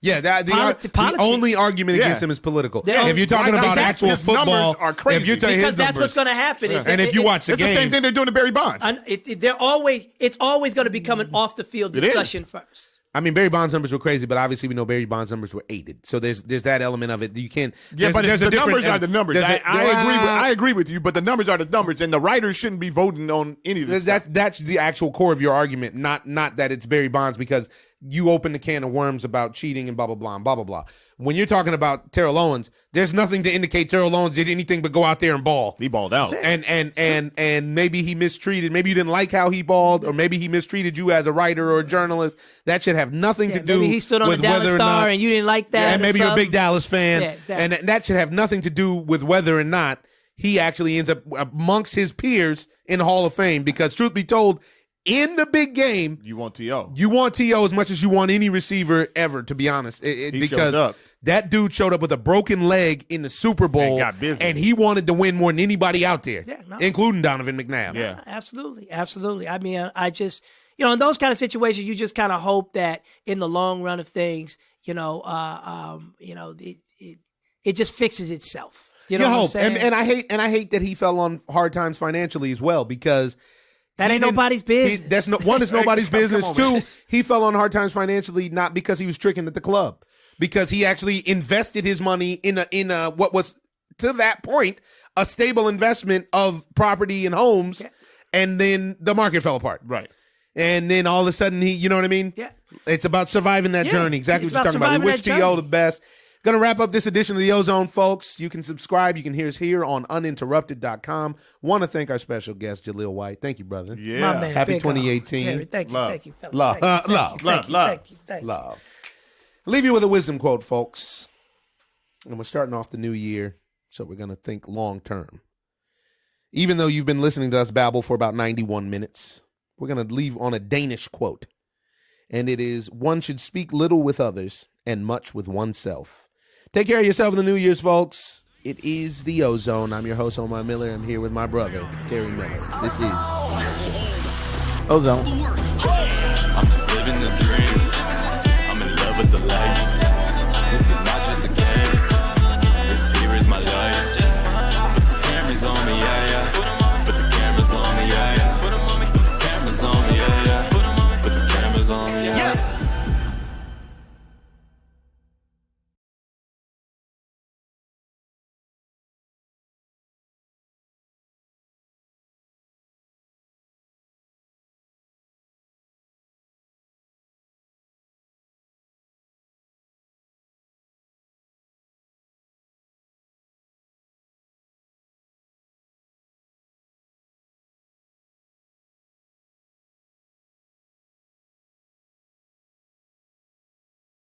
Yeah, the only argument against him is political. Yeah. If you're talking about actual his football, numbers are crazy. if you're talking because his that's numbers, what's going to happen. Is that and if you watch the it's games, the same thing they're doing to Barry Bonds. It's always going to become an off the field discussion first. I mean, Barry Bonds' numbers were crazy, but obviously we know Barry Bonds' numbers were aided. So there's that element of it. You can't. Yeah, but the numbers are the numbers. I agree with you, but the numbers are the numbers, and the writers shouldn't be voting on any of this. That's the actual core of your argument, not that it's Barry Bonds, because you open the can of worms about cheating and blah blah blah and blah blah blah. When you're talking about Terrell Owens, there's nothing to indicate Terrell Owens did anything but go out there and ball. He balled out. And maybe he mistreated. Maybe you didn't like how he balled, or maybe he mistreated you as a writer or a journalist. That should have nothing to do maybe he stood on with the Dallas whether or Star not, and you didn't like that. and maybe you're a big Dallas fan. Yeah, exactly. And that should have nothing to do with whether or not he actually ends up amongst his peers in the Hall of Fame. Because truth be told, in the big game, you want T.O. You want T.O. as much as you want any receiver ever, to be honest. Because that dude showed up with a broken leg in the Super Bowl, and he wanted to win more than anybody out there, including Donovan McNabb. Yeah, absolutely. I mean, I just, you know, in those kind of situations, you just kind of hope that in the long run of things, it just fixes itself. You know what I'm saying? And I hate that he fell on hard times financially as well, because that ain't nobody's business. One is nobody's business. Two, he fell on hard times financially not because he was tricking at the club, because he actually invested his money in a what was to that point a stable investment of property and homes, and then the market fell apart. Right. And then all of a sudden you know what I mean? Yeah. It's about surviving that journey. Exactly what you're talking about. We wish T.O. the best. Going to wrap up this edition of the OZone, folks. You can subscribe. You can hear us here on uninterrupted.com. Want to thank our special guest, Jaleel White. Thank you, brother. Yeah. My man, Happy 2018. Terry, thank you, fellas. Love. Leave you with a wisdom quote, folks. And we're starting off the new year, so we're going to think long term. Even though you've been listening to us babble for about 91 minutes, we're going to leave on a Danish quote. And it is, one should speak little with others and much with oneself. Take care of yourself in the New Year's, folks. It is the Ozone. I'm your host, Omar Miller. I'm here with my brother, Terry Miller. This is Ozone. I'm just living the dream. I'm in love with the lights. This is not